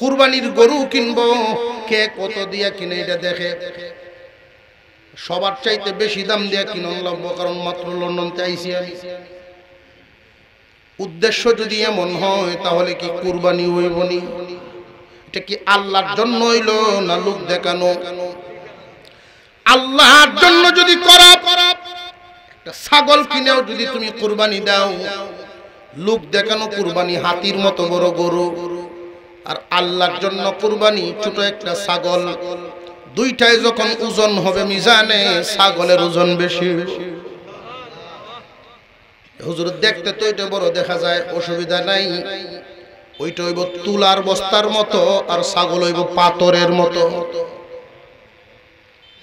কুরবানির গরু কিনবো, কে কত দিয়া কিনে এটা দেখে। সবার চাইতে বেশি দাম দিয়া কিনুন লাগবো, কারণ মাত্র লন্ডন চাইছি আমি। উদ্দেশ্য যদি এমন হয় তাহলে কি কুরবানি হইবনি? এটা কি আল্লাহর জন্য হইল না লোক দেখানো? আল্লাহর জন্য যদি করা, একটা ছাগল কিনেও যদি তুমি কুরবানি দাও, লোক দেখানো কুরবানি হাতির মতো বড় গরু, আর আল্লাহর জন্য কুরবানি ছোট একটা ছাগল। দুইটাই যখন ওজন হবে মিজানে, ছাগলের ওজন বেশি। হুজুর দেখতে তো এটা বড় দেখা যায়, অসুবিধা নাই। ওইটা হইব তুলার বস্তার মতো, আর ছাগল হইব পাথরের মতো।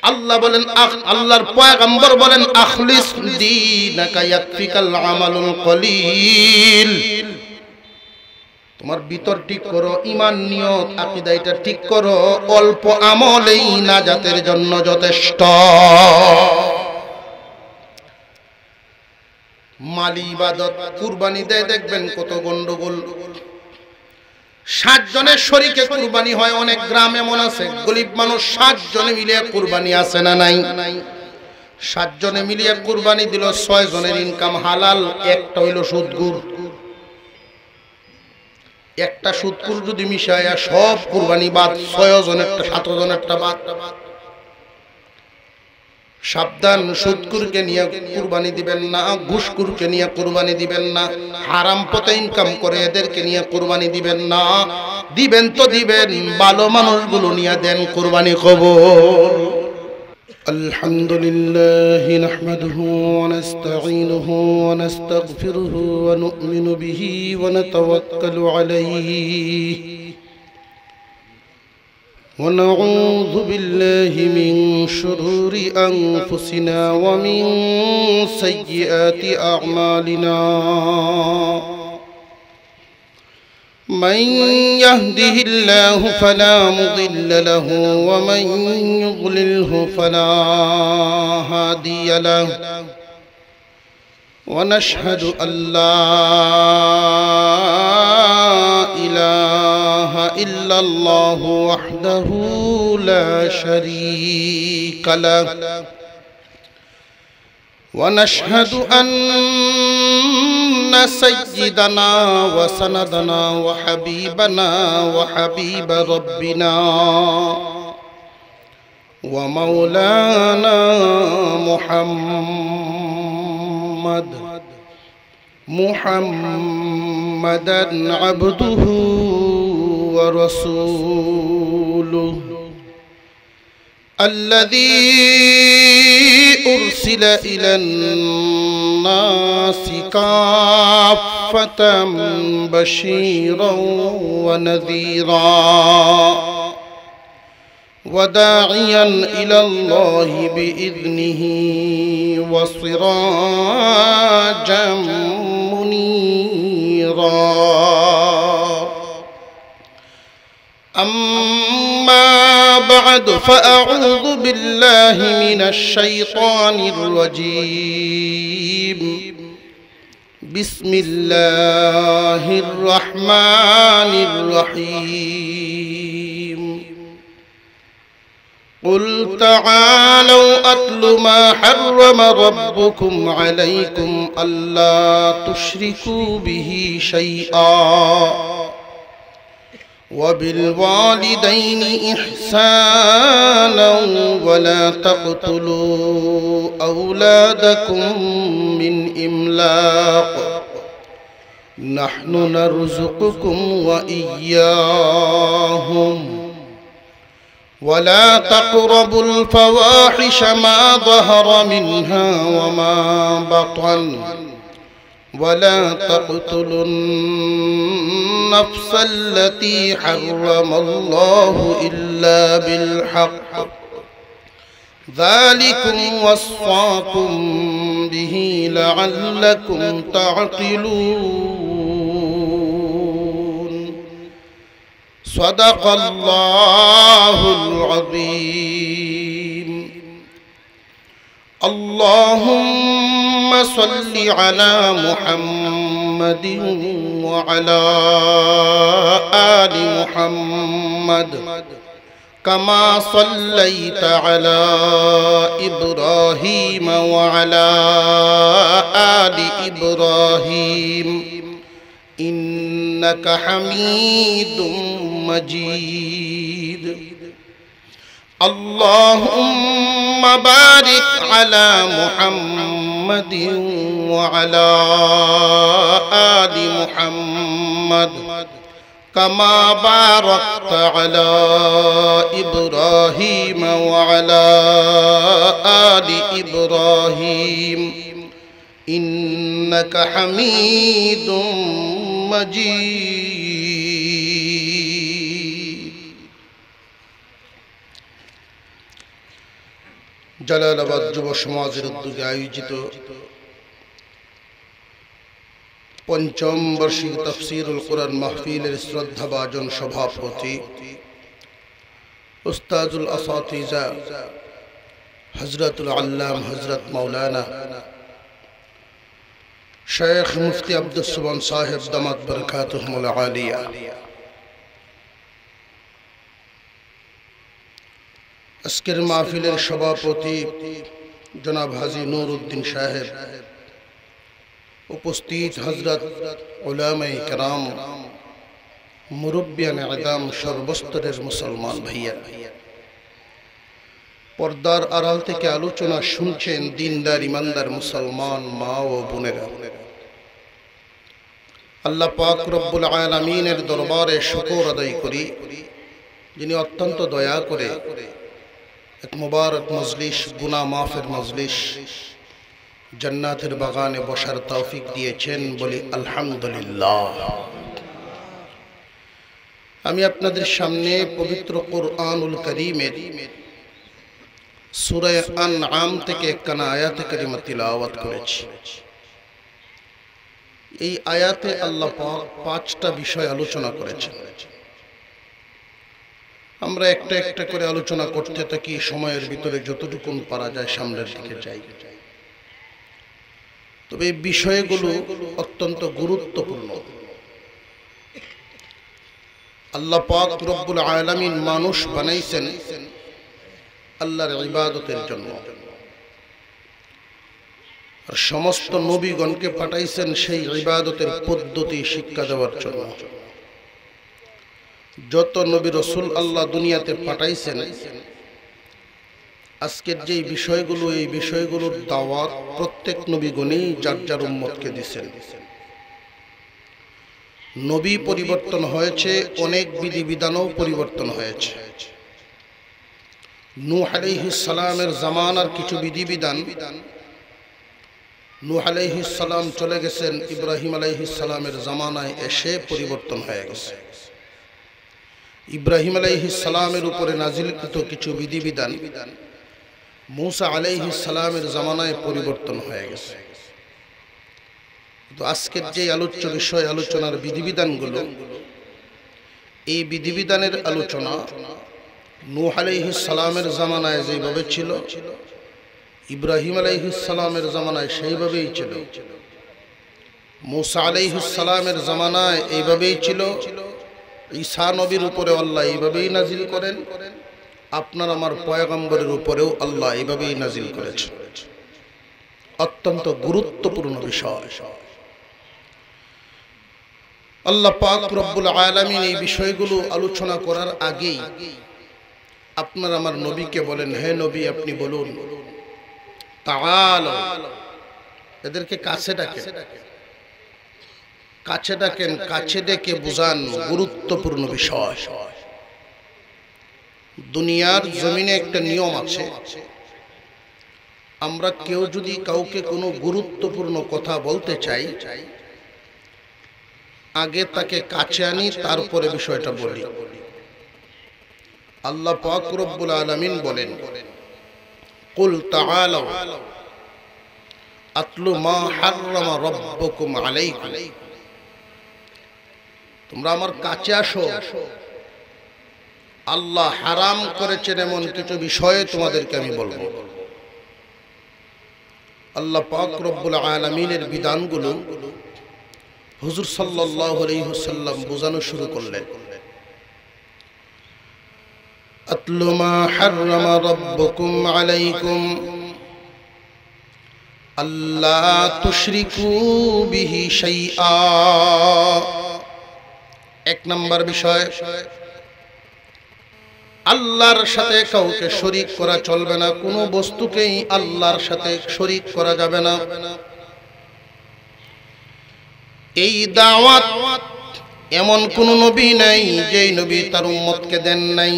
আল্লাহ বলেন, আল্লাহর পয়গম্বর বলেন, আখলিস দীনাকা ইয়াকফিকাল আমালুল কলিল। তোমার ভিতর ঠিক করো, ঈমান নিয়ত আকীদা এটা ঠিক করো, অল্প আমলেই নাজাতের জন্য যথেষ্ট। মালি ইবাদত, কুরবানি দেয় দেখবেন কত গন্ডগোল। 60 জনের শরীকে কুরবানি হয়। অনেক গ্রাম এমন আছে গরিব মানুষ 60 জনে মিলিয়ে কুরবানি আছে না নাই? 60 জনে মিলিয়ে কুরবানি দিল, 6 জনের ইনকাম হালাল, একটা হইল সুদগুর। একটা সুদকুর যদি মিশায়া সব কুরবানি বাদ, 6 জনেরটা 7 জনেরটা বাদ। সাবধান, সুদকুরকে নিয়ে কুরবানি দিবেন না, ঘুষখোরকে নিয়ে কুরবানি দিবেন না, হারাম পথে ইনকাম করে এদেরকে নিয়ে কুরবানি দিবেন না। দিবেন তো দিবেন, ভালো মানুষগুলো নিয়ে দেন, কুরবানি কবুল। আলহামদুলিল্লাহ নাহমাদুহু ওয়া নাস্তাঈনুহু ওয়া নাস্তাগফিরুহু ওয়া নু'মিনু বিহি ওয়া নাতাওয়াক্কালু আলাইহি ونعوذ بالله من شرور أنفسنا ومن سيئات أعمالنا من يهده الله فلا مضل له ومن يضلله فلا هادي له ونشهد أن لا إله إلا الله وحده لا شريك له ونشهد أن سيدنا وسندنا وحبيبنا وحبيب ربنا ومولانا محمدا عبده ورسوله الذي أرسل إلى الناس كافة بشيرا ونذيرا وداعيا إلى الله بإذنه وسراجا منيرا أما بعد فأعوذ بالله من الشيطان الرجيم بسم الله الرحمن الرحيم قل تعالوا أتل ما حرم ربكم عليكم ألا تشركوا به شيئا وبالوالدين إحسانا ولا تقتلوا أولادكم من إملاق نحن نرزقكم وإياهم ولا تقربوا الفواحش ما ظهر منها وما بطن ولا تقتلوا النفس التي حرم الله إلا بالحق ذلكم وصاكم به لعلكم تعقلون صدق الله العظيم اللهم صل على محمد محمد وعلى آل محمد كما صليت على إبراهيم وعلى آل إبراهيم إنك حميد مجيد اللهم بارك على محمد وعلى آل محمد كما باركت على إبراهيم وعلى آل إبراهيم إنك حميد مجيد জালালাবাদ যুব সমাজের উদ্যোগে আয়োজিত পঞ্চম বার্ষিক তাফসীরুল কুরআন মাহফিলের শ্রদ্ধাভাজন সভাপতি উস্তাদুল আসাতিজা হযরতুল আল্লাম হযরত মাওলানা শেখ মুফতি আব্দুস সুবহান সাহেব দামাত বরকাতুহুল আলিয়া, আজকের মাহফিলের সভাপতি জনাব হাজী নুরউদ্দিন সাহেব, উপস্থিত হযরত উলামায়ে কেরাম, মুরব্বিয়ানে আযম, সর্বস্তরের মুসলমান ভাইয়া, পর্দার আড়াল থেকে আলোচনা শুনছেন দিনদার ইমানদার মুসলমান মা ও বোনেরা, আল্লাহ পাক রব্বুল আলামিনের দরবারে শুকর আদায় করি যিনি অত্যন্ত দয়া করে এক মুবারক মজলিস, গুনাহ মাফের মজলিস, জান্নাতের বাগানে বসার তৌফিক দিয়েছেন, বলি আলহামদুলিল্লাহ। আমি আপনাদের সামনে পবিত্র কুরআনুল কারীমের সূরা আনআম থেকে একখানা আয়াতে কারিমা তিলাওয়াত করেছি। এই আয়াতে আল্লাহ পাক 5টা বিষয় আলোচনা করেছেন। আমরা একটা একটা করে আলোচনা করতে থাকি, সময়ের ভিতরে যতটুকু পারা যায় সামনের দিকে যাই। তবে এই বিষয়গুলো অত্যন্ত গুরুত্বপূর্ণ। আল্লাহ পাক রব্বুল আলামিন মানুষ বানাইছেন আল্লাহর ইবাদতের জন্য, আর সমস্ত নবীগণকে পাঠাইছেন সেই ইবাদতের পদ্ধতি শিক্ষা দেওয়ার জন্য। যত নবী রাসূল আল্লাহ দুনিয়াতে পাঠাইছেন, আজকের যে বিষয়গুলো, এই বিষয়গুলোর দাওয়াত প্রত্যেক নবীগণই যার যার উম্মতকে দিয়েছেন। নবী পরিবর্তন হয়েছে, অনেক বিধিবিধানও পরিবর্তন হয়েছে। নূহ আলাইহিস সালামের জামানার কিছু বিধিবিধান, নূহ আলাইহিস সালাম চলে গেছেন, ইব্রাহিম আলাইহিস সালামের জামানায় এসে পরিবর্তন হয়ে গেছে। ইব্রাহিম আলাইহিস সালামের উপরে নাজিলকৃত কিছু বিধিবিধান মূসা আলাইহিস সালামের জামানায় পরিবর্তন হয়ে গেছে। তো আজকের যে আলোচ্য বিষয়, আলোচনার বিধিবিধানগুলো, এই বিধিবিধানের আলোচনা নূহ আলাইহিস সালামের জামানায় যেভাবে ছিল, ইব্রাহিম আলাইহিস সালামের জামানায় সেইভাবেই ছিল, মূসা আলাইহিস সালামের জামানায় এইভাবেই ছিল, ঈসা নবীর উপরে আল্লাহ এইভাবেই নাজিল করেন, আপনার আমার পয়গম্বরের উপরেও আল্লাহ এইভাবেই নাজিল করেছেন। অত্যন্ত গুরুত্বপূর্ণ বিষয়। আল্লাহ পাক রব্বুল আলামিন এই বিষয়গুলো আলোচনা করার আগেই আপনার আমার নবীকে বলেন, হে নবী আপনি বলুন, তাআলা, এদেরকে কাছে ডাকেন, কাছে ডাকেন, কাছে ডেকে বুঝান গুরুত্বপূর্ণ বিষয়। দুনিয়ার জমিনে একটা নিয়ম আছে, আমরা কেউ যদি কাউকে কোনো গুরুত্বপূর্ণ কথা বলতে চাই, আগে তাকে কাছে আনি, তারপরে বিষয়টা বলি। আল্লাহ পাক রব্বুল আলামিন বলেন, কুল তাআলাউ আতলু মা হাররামা রাব্বুকুম আলাইকুম, তোমরা আমার কাছে আসো, আল্লাহ হারাম করেছেন এমন কিছু বিষয়ে তোমাদেরকে আমি বলবো। আল্লাহ পাক রব্বুল আলামিনের বিধানগুলো হুজুর সাল্লাল্লাহু আলাইহি ওয়াসাল্লাম বোঝানো শুরু করলেন, আতলু মা হাররামা রাব্বুকুম আলাইকুম আল্লা তুশরিকু বিহি শাইআ। এক নাম্বার বিষয়, আল্লাহর সাথে কাউকে শরীক করা চলবে না, কোনো বস্তুকেই আল্লাহর সাথে শরীক করা যাবে না। এই দাওয়াত এমন কোন নবী নাই যেই নবী তার উম্মতকে দেন নাই।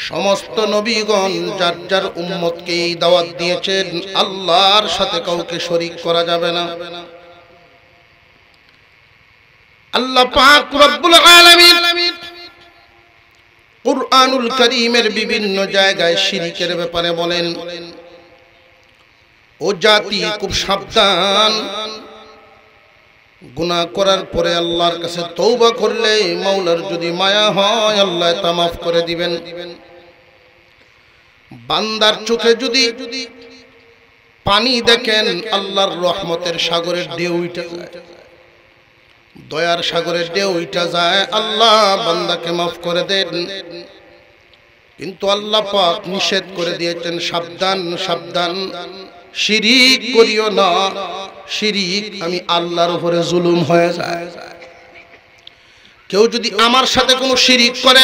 সমস্ত নবীগণ যার যার উম্মতকে এই দাওয়াত দিয়েছেন, আল্লাহর সাথে কাউকে শরীক করা যাবে না। আল্লাহ পাক রব্বুল আলামিন কুরআনুল কারীমের বিভিন্ন জায়গায় শিরকের ব্যাপারে বলেন, ও জাতি খুব সাবধান, গুনাহ করার পরে আল্লাহর কাছে তওবা করলে মাওলার যদি মায়া হয় আল্লাহ তা মাফ করে দিবেন। বান্দার চোখে যদি পানি দেখেন, আল্লাহর রহমতের সাগরের ঢেউ উঠে যায়, দয়ার সাগরের ঢেউ উঠে যায়, আল্লাহ বান্দাকে মাফ করে দেন। কিন্তু আল্লাহ পাক নিষেধ করে দিয়েছেন, সাবধান সাবধান, শিরিক করিও না, শিরিক আমি আল্লাহর উপরে জুলুম হয়ে যায়। কেউ যদি আমার সাথে কোনো শিরিক করে,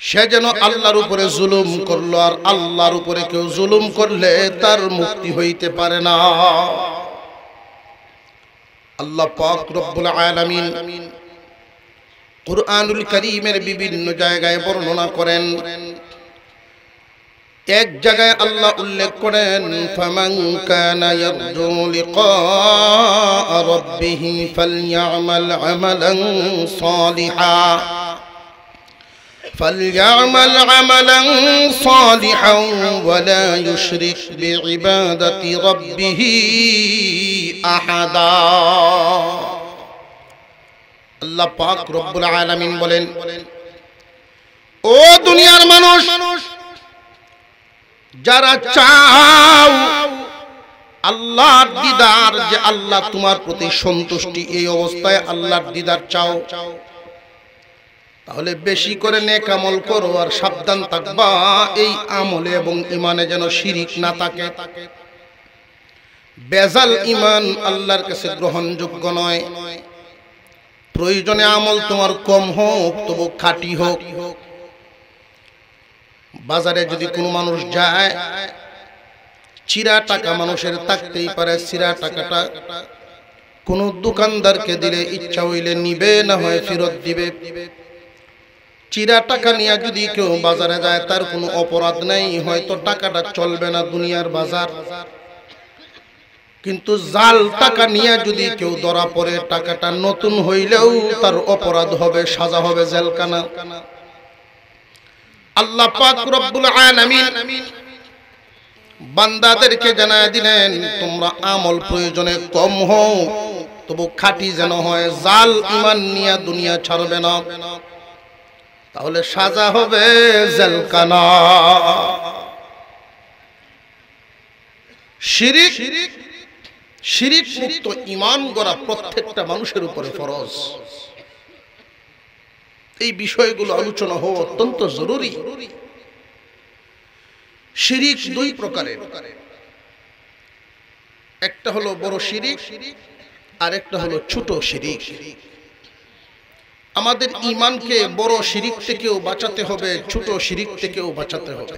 সে যেন আল্লাহর উপরে জুলুম করলো, আর আল্লাহর উপরে কেউ জুলুম করলে তার মুক্তি হইতে পারে না। আল্লাহ পাক রব্বুল আলামিন কুরআনুল কারীমের বিভিন্ন জায়গায় বর্ণনা করেন। এক জায়গায় আল্লাহ উল্লেখ করেন, ফামান কানা ইয়ারজু লিকা রাব্বিহি ফালইআমাল আমালান সালিহা ওয়ালা ইউশরিক বিইবাদাতি রাব্বিহি আহাদা। আল্লাহ পাক রব্বুল আলামিন বলেন, ও দুনিয়ার মানুষ, যারা চাও আল্লাহর দিদার, যে আল্লাহ তোমার প্রতি সন্তুষ্টি, এই অবস্থায় আল্লাহর দিদার চাও, তাহলে বেশি করে নেক আমল করো, আর সাবধান থাকবা এই আমলে এবং ইমানে যেন শিরিক না থাকে। বেজাল ইমান আল্লাহর কাছে গ্রহণযোগ্য নয়। প্রয়োজনে আমল তোমার কম হোক, তবু খাঁটি হোক। বাজারে যদি কোনো মানুষ যায়, চিরা টাকা মানুষের থাকতেই পারে, চিরা টাকাটা কোন দোকানদারকে দিলে ইচ্ছা হইলে নিবে, না হয় ফেরত দিবে। চিরা টাকা নিয়ে যদি কেউ বাজারে যায়, তার কোনো অপরাধ নেই, হয়তো টাকাটা চলবে না দুনিয়ার বাজার। কিন্তু জাল টাকা নিয়ে যদি কেউ ধরা পড়ে, টাকাটা নতুন হইলেও তার অপরাধ হবে, সাজা হবে জেলখানা। আল্লাহ পাক রব্বুল আলামিন বান্দাদেরকে জানায় দিলেন, তোমরা আমল প্রয়োজনে কম হও, তবু খাঁটি যেন হয়। জাল ঈমান নিয়ে দুনিয়া ছাড়বে না, তাহলে সাজা হবে জেলখানা। শিরিক মুক্ত ঈমান গড়া প্রত্যেকটা মানুষের উপরে ফরজ। এই বিষয়গুলো আলোচনা হওয়া অত্যন্ত জরুরি। শিরিক দুই প্রকারের, একটা হলো বড় শিরিক, আর একটা হলো ছোট শিরিক। আমাদের ঈমানকে বড় শিরিক থেকেও বাঁচাতে হবে, ছোট শিরিক থেকেও বাঁচাতে হবে।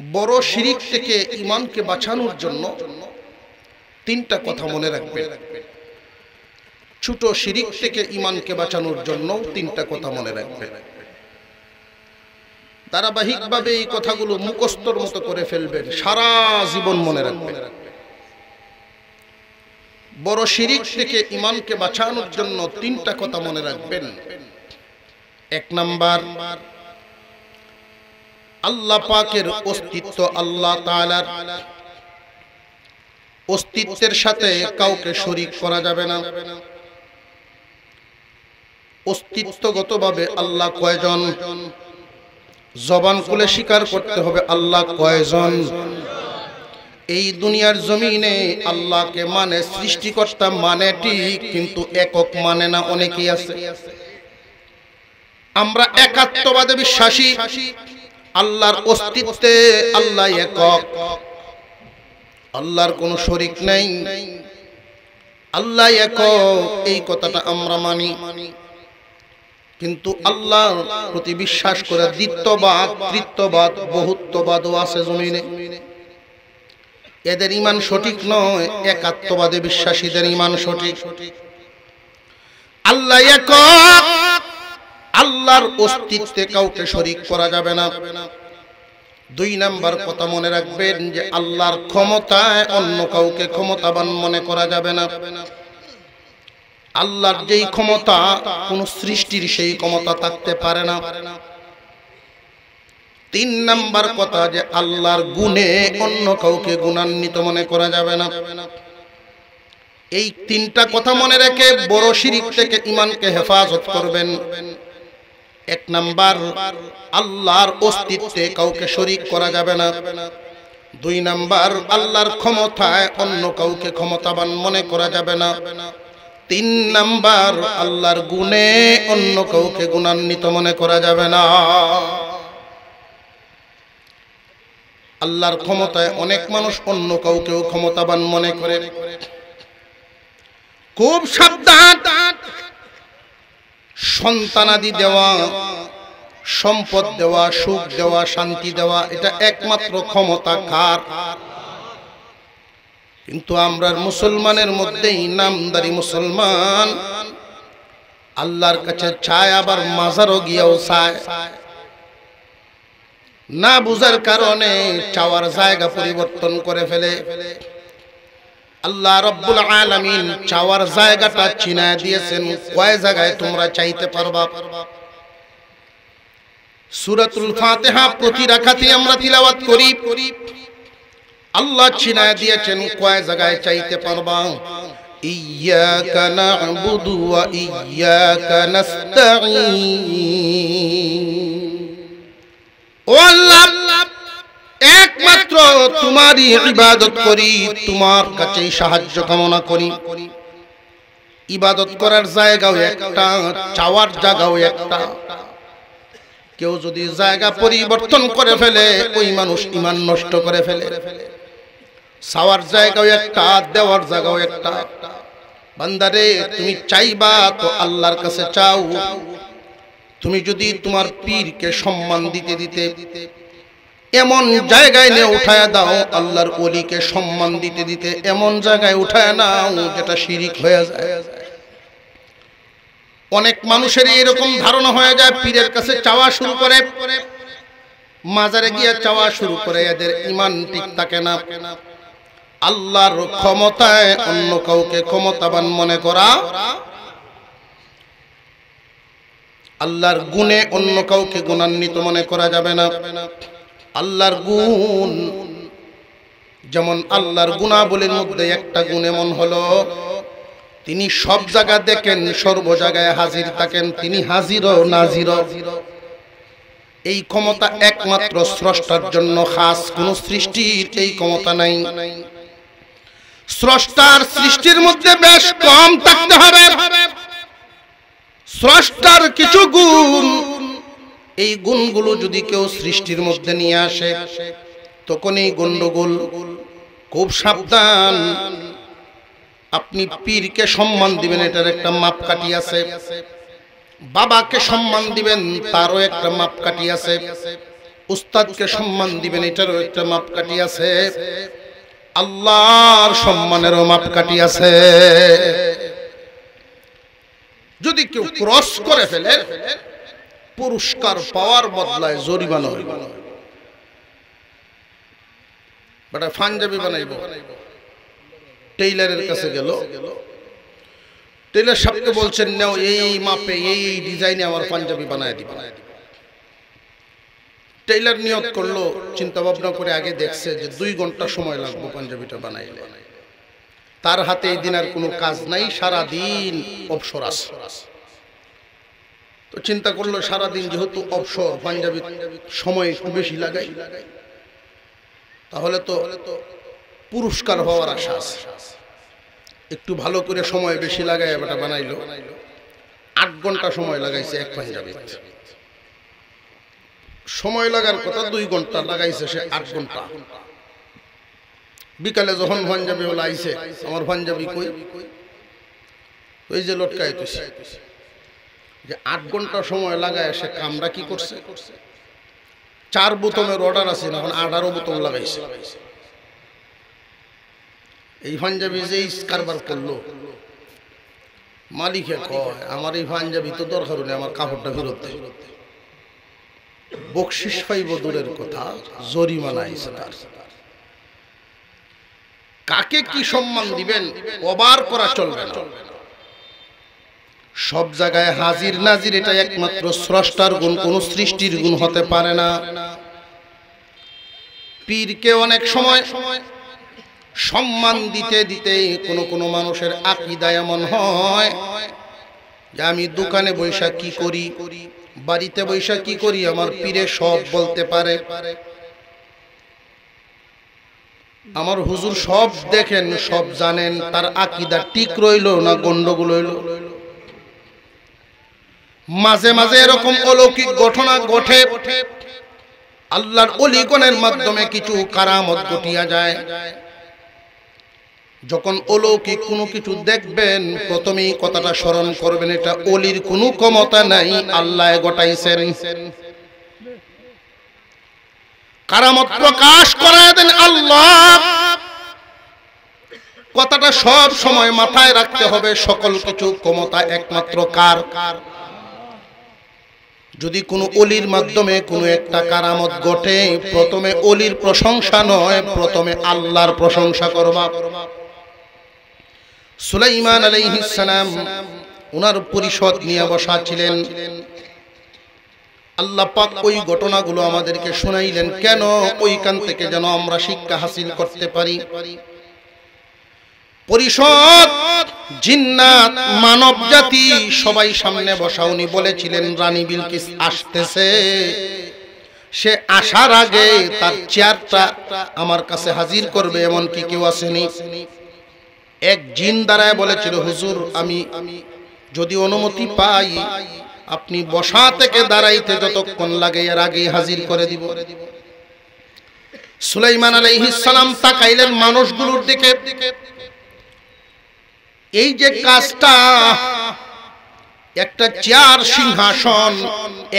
বড় শিরিক থেকে ঈমানকে বাঁচানোর জন্য তিনটা কথা মনে রাখবেন। ছোট শিরিক থেকে ঈমানকে বাঁচানোর জন্য তিনটা কথা মনে রাখবেন। ধারাবাহিকভাবে এই কথাগুলো মুখস্থর মতো করে ফেলবেন, সারা জীবন মনে রাখবেন। বড় শিরিক থেকে ঈমানকে বাঁচানোর জন্য তিনটা কথা মনে রাখবেন। এক নাম্বার, আল্লাহ পাকের অস্তিত্ব, আল্লাহ তাআলার অস্তিত্বের সাথে কাউকে শরীক করা যাবে না। অস্তিত্বগতভাবে আল্লাহ কয়জন? জবান খুলে স্বীকার করতে হবে আল্লাহ কয়জন। এই দুনিয়ার জমিনে আল্লাহকে মানে, সৃষ্টিকর্তা মানে ঠিক, কিন্তু একক মানে না। অনেকেই আছে। আমরা একাত্মবাদে বিশ্বাসী, আল্লাহর অস্তিত্বে, আল্লাহ একক, আল্লাহর কোনো শরীক নেই, আল্লাহ একক, এই কথাটা আমরা মানি। কিন্তু আল্লাহর প্রতি বিশ্বাস করে দ্বিত্ববাদ, তৃতীয়বাদ, বহুত্ববাদও আছে জমিনে। এদের ঈমান সঠিক নয়, একাত্মবাদে বিশ্বাসীদের ঈমান সঠিক। আল্লাহ একক, আল্লাহর অস্তিত্বে কাউকে শরীক করা যাবে না। দুই নাম্বার কথা মনে রাখবেন যে আল্লাহর ক্ষমতায় অন্য কাউকে ক্ষমতাবান মনে করা যাবে না। আল্লাহর যেই ক্ষমতা, কোন সৃষ্টির সেই ক্ষমতা থাকতে পারে না। তিন নাম্বার কথা যে আল্লাহর গুণে অন্য কাউকে গুণান্বিত মনে করা যাবে না। এই তিনটা কথা মনে রেখে বড় শিরক থেকে ঈমানকে হেফাজত করবেন। এক নাম্বার, আল্লাহর অস্তিত্বে কাউকে শরীক করা যাবে না। দুই নাম্বার, আল্লাহর ক্ষমতায় অন্য কাউকে ক্ষমতাবান মনে করা যাবে না। তিন নাম্বার, আল্লাহর গুণে অন্য কাউকে গুণান্বিত মনে করা যাবে না। আল্লাহর ক্ষমতায় অনেক মানুষ অন্য কাউকেও ক্ষমতাবান মনে করে। খুব সাবধান। সন্তানাদি দেওয়া, সম্পদ দেওয়া, সুখ দেওয়া, শান্তি দেওয়া, এটা একমাত্র ক্ষমতা কার? কিন্তু আমরা মুসলমানের মধ্যেই নামদারি মুসলমান আল্লাহর কাছে চায়, আবার মাজারও গিয়েও চায়। না বুঝার কারণে চাওয়ার জায়গা পরিবর্তন করে ফেলে। আল্লাহ রাব্বুল আলামিন চাওয়ার জায়গাটা চিনায় দিয়েছেন। কয় জায়গায় তোমরা চাইতে পারবা? সূরাতুল ফাতিহা প্রতি রাকাতে আমরা তিলাওয়াত করি। আল্লাহ চিনায় দিয়েছেন কয় জায়গায় চাইতে পারবা। ইয়্যাকা না'বুদু ওয়া ইয়্যাকা নাস্তাঈন। ও আল্লাহ, একমাত্র তোমারই ইবাদত করি, তোমার কাছেই সাহায্য কামনা করি। ইবাদত করার জায়গাও একটা, চাওয়ার জায়গাও একটা। কেউ যদি জায়গা পরিবর্তন করে ফেলে, ওই মানুষ ঈমান নষ্ট করে ফেলে। চাওয়ার জায়গাও একটা, দেওয়ার জায়গাও একটা। বান্দারে, তুমি চাইবা তো আল্লাহর কাছে চাও। তুমি যদি তোমার পীরকে সম্মান দিতে দিতে এমন জায়গায় নিয়ে উঠায় দাও, আল্লাহর ওলিকে সম্মান দিতে দিতে এমন জায়গায় উঠায় নাও যেটা শিরিক হয়ে যায়। অনেক মানুষের এরকম ধারণা হয়ে যায়, পীরের কাছে চাওয়া শুরু করে, মাজারে গিয়ে চাওয়া শুরু করে, এদের ঈমান ঠিক থাকে না। আল্লাহর ক্ষমতায় অন্য কাউকে ক্ষমতাবান মনে করা, আল্লাহর গুণে অন্য কাউকে গুণান্বিত মনে করা যাবে না। আল্লাহর গুণ, যেমন আল্লাহর গুণাবলীর মধ্যে একটা গুণ এমন হলো, তিনি সব জায়গা দেখেন, সর্ব জায়গায় হাজির থাকেন। তিনি হাজির ও নাজির। এই ক্ষমতা একমাত্র স্রষ্টার জন্য খাস, কোন সৃষ্টির এই ক্ষমতা নাই। স্রষ্টার সৃষ্টির মধ্যে বেশ কম থাকতে হবে। স্রষ্টার কিছু গুণ, এই গুণগুলো যদি কেউ সৃষ্টির মধ্যে নিয়ে আসে, তখনই গন্ডগোল। খুব সাবধান। আপনি পীরকে সম্মান দিবেন, এটার একটা মাপকাঠি আছে। বাবাকে সম্মান দিবেন, তারও একটা মাপকাঠি আছে। উস্তাদকে সম্মান দিবেন, এটারও একটা মাপকাঠি আছে। আল্লাহর সম্মানেরও মাপকাঠি আছে। যদি কেউ ক্রস করে ফেলে, পুরস্কার পাওয়ার বদলায় জরিমানা হইব। বেটা পাঞ্জাবি বানাইব, টেইলারের কাছে গেল, টেইলার সাহেবকে বলছেন, নাও এই মাপে এই ডিজাইনে আমার পাঞ্জাবি বানায় দিবা। টেইলার নিয়ত করলো, চিন্তা ভাবনা করে আগে দেখছে যে 2 ঘন্টা সময় লাগবে পাঞ্জাবিটা বানাইলে। তার হাতে এই দিন আর কোনো কাজ নাই, সারা দিন অবসর আছে। তো চিন্তা করলো সারা দিন যেহেতু অবসর, পাঞ্জাবি সময় একটু বেশি লাগাই, তাহলে তো পুরস্কার হওয়ার আশা আছে। একটু ভালো করে সময় বেশি লাগায় এটা বানাইলো, 8 ঘন্টা সময় লাগাইছে এক পাঞ্জাবিতে। সময় লাগার কথা 2 ঘন্টা, লাগাইছে সে 8 ঘন্টা। বিকালে যখন পাঞ্জাবি ওলা আইছে, আমার পাঞ্জাবি কই, ওই যে লটকাইতেছে, যে 8 ঘন্টা সময় লাগায় সে কামরা কি করছে। 4 বোতামের অর্ডার আছে, এখন 18 বোতাম লাগাইছে। এই পাঞ্জাবি যে কারবার করলো, মালিকে কয় আমার এই পাঞ্জাবি তো দরকার নেই, আমার কাপড়টা ফেরত দেয়। বকশিস পাইব দূরের কথা, জরিমানা আইছে তার। কাকে কি সম্মান দিবেন ওভার করা চলবে না। সব জায়গায় হাজির নাজির এটা একমাত্র স্রষ্টার গুণ, কোন সৃষ্টির গুণ হতে পারে না। পীরকে অনেক সময় সম্মান দিতে দিতে কোন মানুষের আকীদা এমন হয় যে আমি দোকানে বৈশা কি করি, বাড়িতে বৈশা কি করি, আমার পীরে সব বলতে পারে। আমার হুজুর সব দেখেন, সব জানেন, তার আকীদা ঠিক রইল না গন্ডগোল হইল। মাঝে মাঝে এরকম অলৌকিক ঘটনা ঘটে, আল্লাহর ওলিগণের মাধ্যমে কিছু কারামত ঘটিয়া যায়। যখন অলৌকিক কোনো কিছু দেখবেন, প্রথমেই কথাটা স্মরণ করবেন, এটা ওলির কোনো ক্ষমতা নাই, আল্লাহ ঘটাইছেন। কারামত প্রকাশ করায় দেন আল্লাহ। কথাটা সব সময় মাথায় রাখতে হবে, সকল কিছু ক্ষমতা একমাত্র কার। যদি কোনো ওলির মাধ্যমে কোনো একটা কারামত ঘটে, প্রথমে ওলির প্রশংসা নয়, প্রথমে আল্লাহর প্রশংসা করবা। সুলাইমান আলাইহিস সালাম ওনার পরিষদ নিয়ে বসা ছিলেন। আল্লাহ পাক ওই ঘটনাগুলো আমাদেরকে শোনাইলেন, কেন ওইখান থেকে যেন আমরা শিক্ষা হাসিল করতে পারি। পরিষদ, জিন্নাত, মানব জাতি সবাই সামনে বসা। উনি বলেছিলেন রানী বিলকিস আসতেছে, সে আসার আগে তার চেয়ারটা আমার কাছে হাজির করবে, এমন কি কেউ আসেনি। এক জিন দাঁড়ায় বলেছিল, হুজুর আমি যদি অনুমতি পাই, আপনি বসা থেকে দাঁড়াইতে যতক্ষণ লাগে এর আগেই হাজির করে দিব। সুলাইমান আলাইহিস সালাম তাকাইলেন মানুষগুলোর দিকে। এই যে কাজটা, একটা চেয়ার সিংহাসন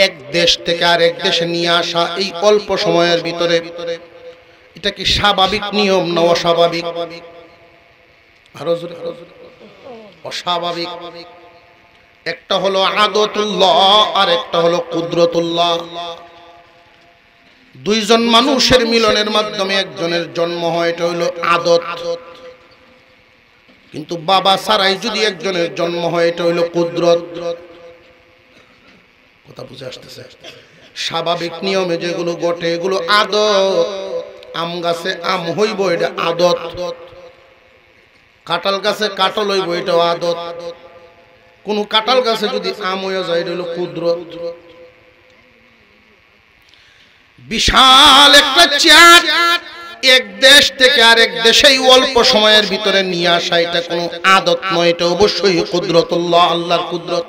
এক দেশ থেকে আরেক দেশে নিয়ে আসা, এই অল্প সময়ের ভিতরে, এটা কি স্বাভাবিক নিয়ম না অস্বাভাবিক? অস্বাভাবিক। একটা হলো আদতুল্লাহ আর একটা হলো কুদরতুল্লাহ। দুইজন মানুষের মিলনের মাধ্যমে একজনের জন্ম হয়, এটা হলো আদত। কিন্তু বাবা ছাড়াই যদি একজনের জন্ম হয়, এটা হইল কুদরত। কথা বুঝে আসতেছে? স্বাভাবিক নিয়মে যেগুলো ঘটে এগুলো আদত। আম গাছে আম হইব, এটা আদত। কাঁঠাল গাছে কাঁঠাল হইব, এটাও আদত। কোন কাঁঠাল গাছে যদি আম হয়ে যায়, এটা হইল কুদরত। বিশাল একটা চেয়ার এক দেশ থেকে আরেক দেশে অল্প সময়ের ভিতরে নিয়ে আসা, এটা কোনো আদত নয়, এটা অবশ্যই কুদরতুল্লাহ, আল্লাহর কুদরত।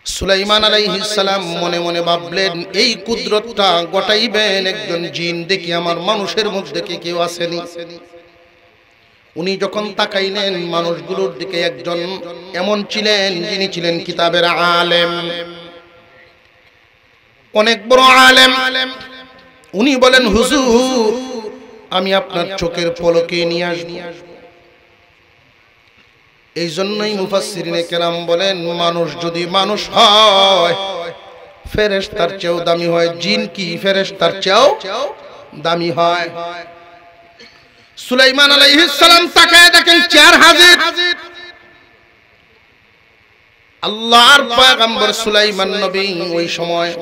সুলাইমান আলাইহিস সালাম মনে মনে ভাবলেন, এই কুদরতটা গটাইবেন একজন জিন, দেখি আমার মানুষের মধ্যে কি কেউ আসেনি। উনি যখন তাকাইলেন মানুষগুলোর দিকে, একজন এমন ছিলেন যিনি ছিলেন কিতাবের আলেম, অনেক বড় আলেম। উনি বলেন, হুজুর আমি আপনার চোখের পলকে নিয়ে আসব। এই জন্যই মুফাসসিরিনে কেরাম বলেন, মানুষ যদি মানুষ হয়, ফেরেশতার চেয়েও দামি হয়। জিন কি ফেরেশতার চেয়েও দামি হয়? সুলাইমান আলাইহিস সালাম তাকায় দেখেন চেয়ার হাজির। আল্লাহর পয়গম্বর সুলাইমান নবী ওই সময়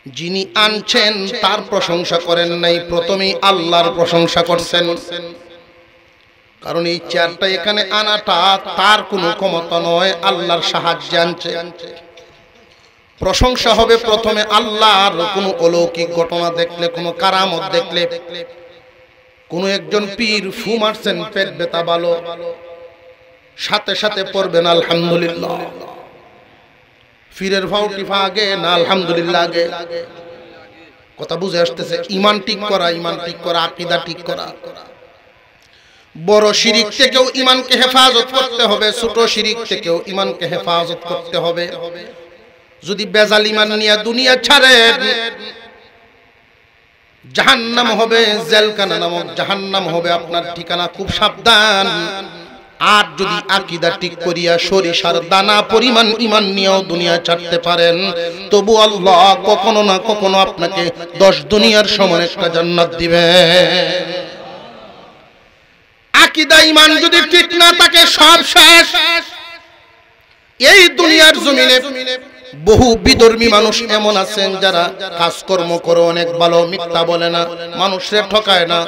যিনি আনছেন তার প্রশংসা করেন নাই, প্রথমেই আল্লাহর প্রশংসা করছেন। কারণ এই চেয়ারটা এখানে আনাটা তার কোনো ক্ষমতা নয়, আল্লাহর সাহায্যে আনছে। প্রশংসা হবে প্রথমে আল্লাহর। কোনো অলৌকিক ঘটনা দেখলে, কোনো কারামত দেখলে কোন একজন পীর ফু মারছেন, পেট ব্যথা ভালো, সাথে সাথে পড়বেন আলহামদুলিল্লাহ। পীরের ফাউটিফা আগে না আলহামদুলিল্লাহ আগে? কথা বুঝে আসতেছে? ঈমান ঠিক করা, ঈমান ঠিক করা, আকীদা ঠিক করা। বড় শিরিক থেকেও ঈমানকে হেফাজত করতে হবে, ছোট শিরিক থেকেও ঈমানকে হেফাজত করতে হবে। যদি বেজাল ঈমান নিয়ে দুনিয়া ছাড়েন, জাহান্নাম হবে, জেলখানা নামক জাহান্নাম হবে আপনার ঠিকানা, খুব সাবধান। আর যদি আকীদা ঠিক করিয়া সরিষার দানা পরিমাণ ঈমান নিয়েও দুনিয়া ছাড়তে পারেন, তবু আল্লাহ কখনো না কখনো আপনাকে 10 দুনিয়ার সমান একটা জান্নাত দিবে। আকীদা ঈমান যদি ঠিক না থাকে সব শেষ। এই দুনিয়ার জমিনে বহু বিধর্মী মানুষ এমন আছেন যারা কাজকর্ম করে অনেক ভালো, মিথ্যা বলে না, মানুষকে ঠকায় না,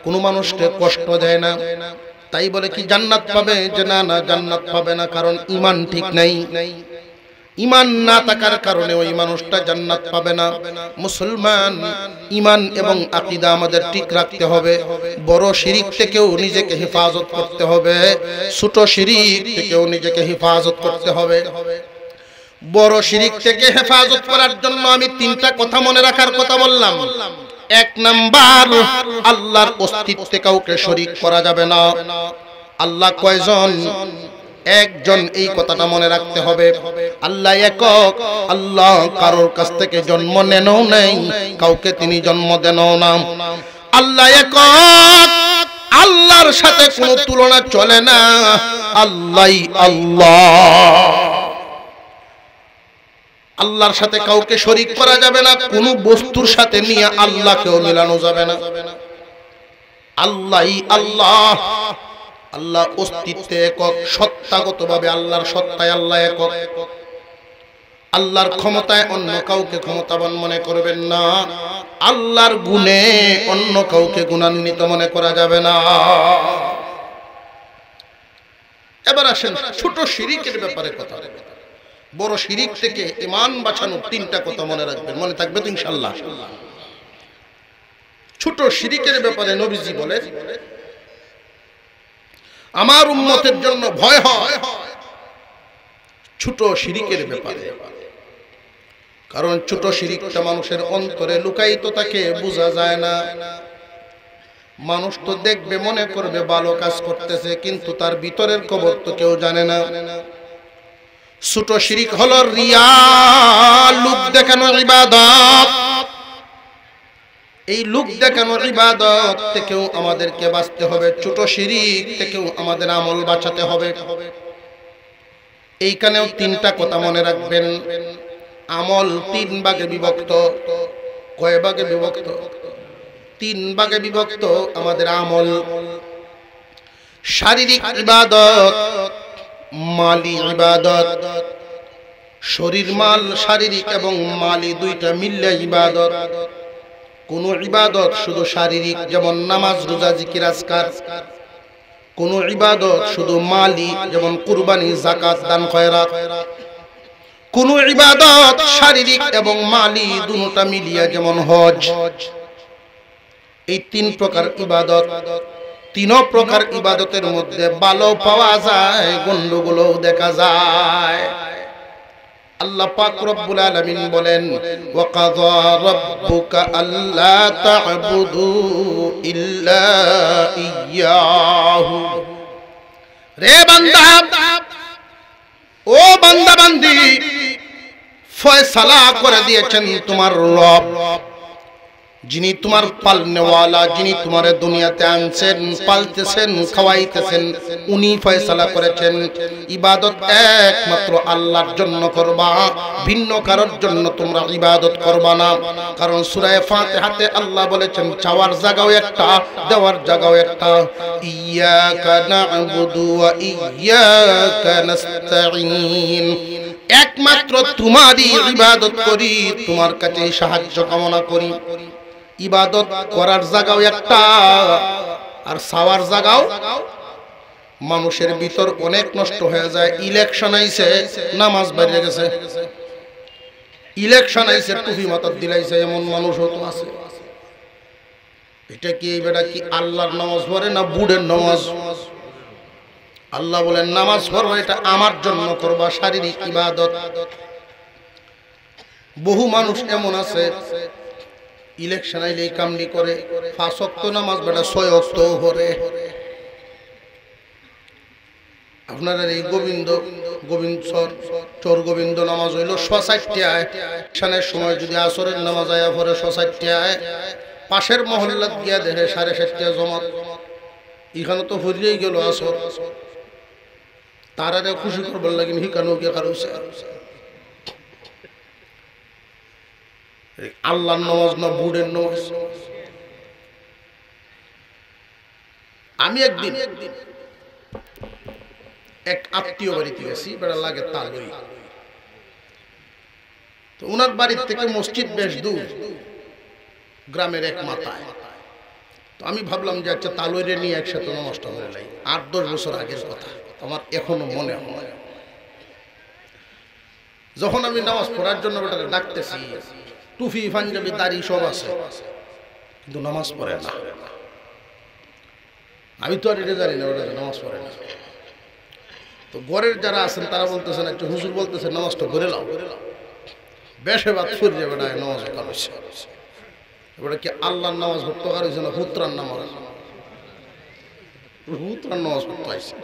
কোনো মানুষকে কষ্ট দেয় না, তাই বলে কি জান্নাত পাবে? যে না না, জান্নাত পাবে না, কারণ ঈমান ঠিক নাই। ঈমান না থাকার কারণে ওই মানুষটা জান্নাত পাবে না। মুসলমান, ঈমান এবং আকীদা আমাদের ঠিক রাখতে হবে। বড় শিরিক থেকেও নিজেকে হেফাজত করতে হবে, ছোট শিরিক থেকেও নিজেকে হেফাজত করতে হবে। বড় শিরিক থেকে হেফাজত করার জন্য আমি 3টা কথা মনে রাখার কথা বললাম। 1 নাম্বার, আল্লাহর অস্তিত্বে কাউকে শরীক করা যাবে না। আল্লাহ কয়জন? একজন, এই কথাটা মনে রাখতে হবে। আল্লাহ একক, আল্লাহ কারোর কাছ থেকে জন্ম নেনও নাই, কাউকে তিনি জন্ম দেনও না। আল্লাহ একক, আল্লাহর সাথে কোনো তুলনা চলে না, আল্লাহই আল্লাহ। আল্লাহর সাথে কাউকে শরীক করা যাবে না, কোনো বস্তুর সাথে নিয়ে আল্লাহকেও মেলানো যাবে না। আল্লাহই আল্লাহ। আল্লাহ অস্তিত্বে একক, সত্তাগতভাবে আল্লাহর সত্তায় আল্লাহ একক। আল্লাহর ক্ষমতায় অন্য কাউকে ক্ষমতাবান মনে করবেন না, আল্লাহর গুণে অন্য কাউকে গুণান্বিত মনে করা যাবে না। এবার আসেন ছোট শিরিকের ব্যাপারে কথা। বড় শিরিক থেকে ঈমান বাঁচানোর 3টা কথা মনে রাখবেন, মনে থাকবে তো ইনশাআল্লাহ। ছোট শিরিকের ব্যাপারে নবীজি বলে, আমার উম্মতের জন্য ভয় হয় ছোট শিরিকের ব্যাপারে, কারণ ছোট শিরিকটা মানুষের অন্তরে লুকায়িত থাকে, বোঝা যায় না। মানুষ তো দেখবে, মনে করবে ভালো কাজ করতেছে, কিন্তু তার ভিতরের খবর তো কেউ জানে না। ছোট শিরিক হলো রিয়া, লোক দেখানো ইবাদত। এই লোক দেখানো ইবাদত থেকেও আমাদেরকে বাঁচতে হবে, ছোট শিরিক থেকেও আমাদের আমল বাঁচাতে হবে। এইখানেও 3টা কথা মনে রাখবেন। আমল 3 ভাগে বিভক্ত। কয় ভাগে বিভক্ত? 3 ভাগে বিভক্ত আমাদের আমল। শারীরিক ইবাদত, মালি ইবাদত। শরীর মাল, শারীরিক এবং মালি 2টা মিললে ইবাদত। কোন ইবাদত শুধু শারীরিক, যেমন নামাজ, রোজা, জিকির, আজকার। কোন ইবাদত শুধু মালি, যেমন কুরবানি, যাকাত, দান, খয়রাত। কোন ইবাদত শারীরিক এবং মালি দুটোটা মিলিয়ে, যেমন হজ। এই 3 প্রকার ইবাদত। 3 প্রকার ইবাদতের মধ্যে ভালো পাওয়া যায়, গন্ডগোলও দেখা যায়। আল্লাহ পাক রব্বুল আলামিন বলেন, ওয়া কাযা রাব্বুকা আল্লা তা'বুদু ইল্লা ইয়্যাহু। রে বান্দা, ও বান্দা বান্দি, ফয়সালা করে দিয়েছেন তোমার রব, যিনি তোমার পালনেওয়ালা, যিনি তোমার দুনিয়াতে আনছেন, পালতেছেন, খাওয়াইতেছেন, উনি ফয়সালা করেছেন ইবাদত একমাত্র আল্লাহর জন্য করবা, ভিন্ন কারোর জন্য তোমরা ইবাদত করবা না। কারণ সূরা ফাতিহাতে আল্লাহ বলেছেন, চাওয়ার জায়গাও একটা, দেওয়ার জায়গাও একটা। ইয়্যাকা না'বুদু ওয়া ইয়্যাকা নাস্তাঈন। একমাত্র তোমারই ইবাদত করি, তোমার কাছে সাহায্য কামনা করি। ইবাদত করার জায়গাও একটা, আর চাওয়ার জায়গাও। মানুষের ভিতর অনেক নষ্ট হয়ে যায়। ইলেকশন আইছে, নামাজ বাইরে গেছে। ইলেকশন আইছে, টুপি মাথার দিলাইছে, এমন মানুষও তো আছে। এটা কি এই বেটা কি আল্লাহর নামাজ পড়ে না বুড়ের নামাজ? আল্লাহ বলেন নামাজ পড়ো এটা আমার জন্য করবা, শারীরিক ইবাদত। বহু মানুষ এমন আছে ইলেকশন আইলে এই কামনি করে, 5 ওয়াক্ত নামাজ বেটা 6 ওয়াক্ত পড়ে। আপনারা এই গোবিন্দ চোর গোবিন্দ নামাজ হইল 6:60টায়, ইলেকশনের সময় যদি আসরের নামাজ আয়া পড়ে 6:60টায়, পাশের মহল্লাত গিয়া দেখে 7:30টায় জমাত, এখানে তো হরিয়েই গেল আসর। তারা খুশি করবার লাগিন হিকানো গিয়ে কারো আল্লাহর নামাজ না বুড়ের নামাজ? আমি একদিন এক আত্মীয় বাড়িতে গেছি, বেড়া লাগে তালই। তো ওনার বাড়ির থেকে মসজিদ বেশ দূর, গ্রামের এক মাথায়। তো আমি ভাবলাম যে আচ্ছা তালইরে নিয়ে একসাথে নামাজটা হয়ে যাই। 8-10 বছর আগের কথা, আমার এখনো মনে হয়। যখন আমি নামাজ পড়ার জন্য বেটাকে ডাকতেছি, টুপি পাঞ্জাবি দাড়ি সব আছে, কিন্তু নামাজ পড়ে না। আমি তো আর এটা জানি না ওটা নামাজ পড়ে না। তো ঘরের যারা আছেন তারা বলতেছেন একটু হুজুর বলতেছেন নামাজটা করে লাও, বেশে বাদ ফুর যাবে না, নামাজ কারছে। এবারে কি আল্লাহর নামাজ ভক্ত কারছে না হুতরার নামাজ? হুতরার নামাজ ভক্ত আইছে।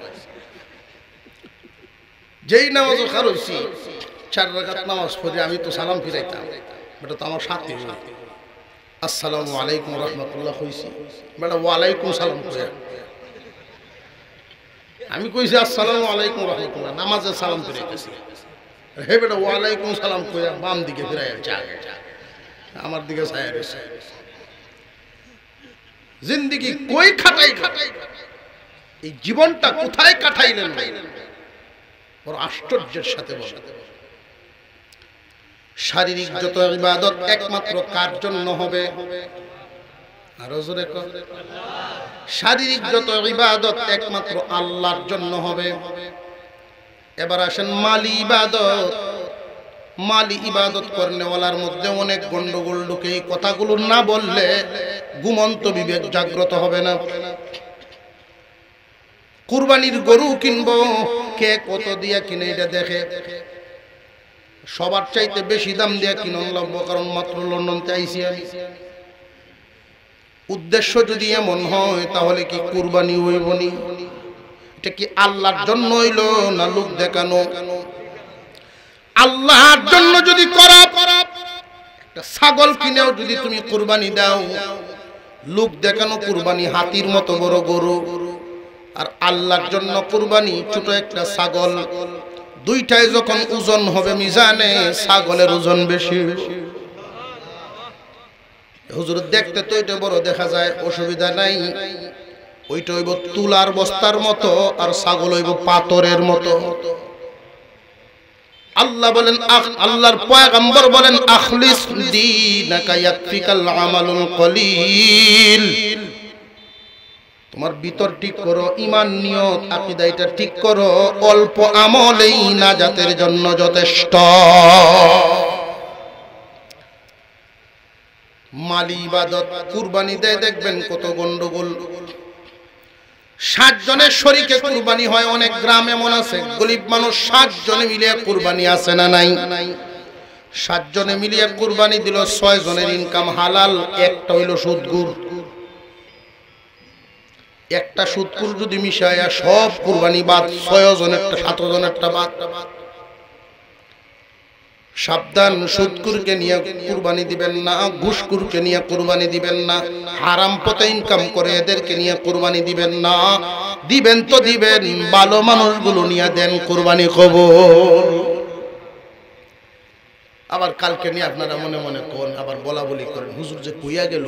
যেই নামাজও খারছি 4 রাকাত নামাজ পড়ে আমি তো সালাম ফিরাইতাম, এটা তো আমার সাথে আসসালামু আলাইকুম রহমতুল্লাহ কইছি, বেটা ওয়ালাইকুম সালাম কইয়া আমি কইছি আসসালামু আলাইকুম রহমতুল্লাহ, নামাজে সালাম ফিরাইতেছি। হে বেটা ওয়ালাইকুম সালাম কইয়া বাম দিকে ফিরাই আমার দিকে ছায়া রয়েছে। জিন্দিগি কই খাটাই খাটাই, এই জীবনটা কোথায় কাটাইলেন? বড় আশ্চর্যের সাথে বলে শারীরিক যত ইবাদত একমাত্র কার জন্য হবে? আরো জোরে কর। শারীরিক যত ইবাদত একমাত্র আল্লাহর জন্য হবে। এবার আসেন মালি ইবাদত। মালি ইবাদত করনেওয়ালার মধ্যে অনেক গন্ডগোল ঢুকে। এই কথাগুলো না বললে ঘুমন্ত বিবেক জাগ্রত হবে না। কুরবানির গরু কিনবো, কে কত দিয়া কিনে এটা দেখে। সবার চাইতে বেশি দাম দিয়ে কিনুন লাগবো, কারণ মাত্র লন্ডন চাইছি আমি। উদ্দেশ্য যদি এমন হয় তাহলে কি কুরবানি হইবনি? এটা কি আল্লাহর জন্য হইল না লোক দেখানো? আল্লাহর জন্য যদি করো, একটা ছাগল কিনেও যদি তুমি কুরবানি দাও, লোক দেখানো কুরবানি হাতির মতো বড় গরু, আর আল্লাহর জন্য কুরবানি ছোট একটা ছাগল। দুইটাই যখন ওজন হবে মিজানে, ছাগলের ওজন বেশি। হুজুর দেখতে তো এটা বড় দেখা যায়, অসুবিধা নাই। ওইটা হইব তুলার বস্তার মতো, আর ছাগল হইব পাথরের মতো। আল্লাহ বলেন, আল্লাহর পয়গম্বর বলেন, আখলিস দীনাকা ইয়াকফিকাল আমালুল কলিল। তোমার ভিতর ঠিক করো, ঈমান নিয়ত আকীদা এটা ঠিক করো, অল্প আমলেই নাজাতের জন্য যথেষ্ট। মালি ইবাদত কুরবানি দেয়, দেখবেন কত গন্ডগোল। 7 জনের শরীকে কুরবানি হয়। অনেক গ্রাম এমন আছে গরিব মানুষ 7 জনে মিলিয়ে কুরবানি আছে না নাই? 7 জনে মিলিয়ে কুরবানি দিল, 6 জনের ইনকাম হালাল, একটা হইল সুদগুর। একটা সুদকুর যদি মিশায়া সব কুরবানি বাদ, 6 জনেরটা 7 জনেরটা বাদ। সাবধান, সুদকুরকে নিয়ে কুরবানি দিবেন না, ঘুষখোরকে নিয়ে কুরবানি দিবেন না, হারাম পথে ইনকাম করে এদেরকে নিয়ে কুরবানি দিবেন না। দিবেন তো দিবেন, ভালো মানুষগুলো নিয়ে দেন, কুরবানি কবুল। আবার কালকে নিয়ে আপনারা মনে মনে কোন আবার বলা বলি করেন, হুজুর যে কইয়া গেল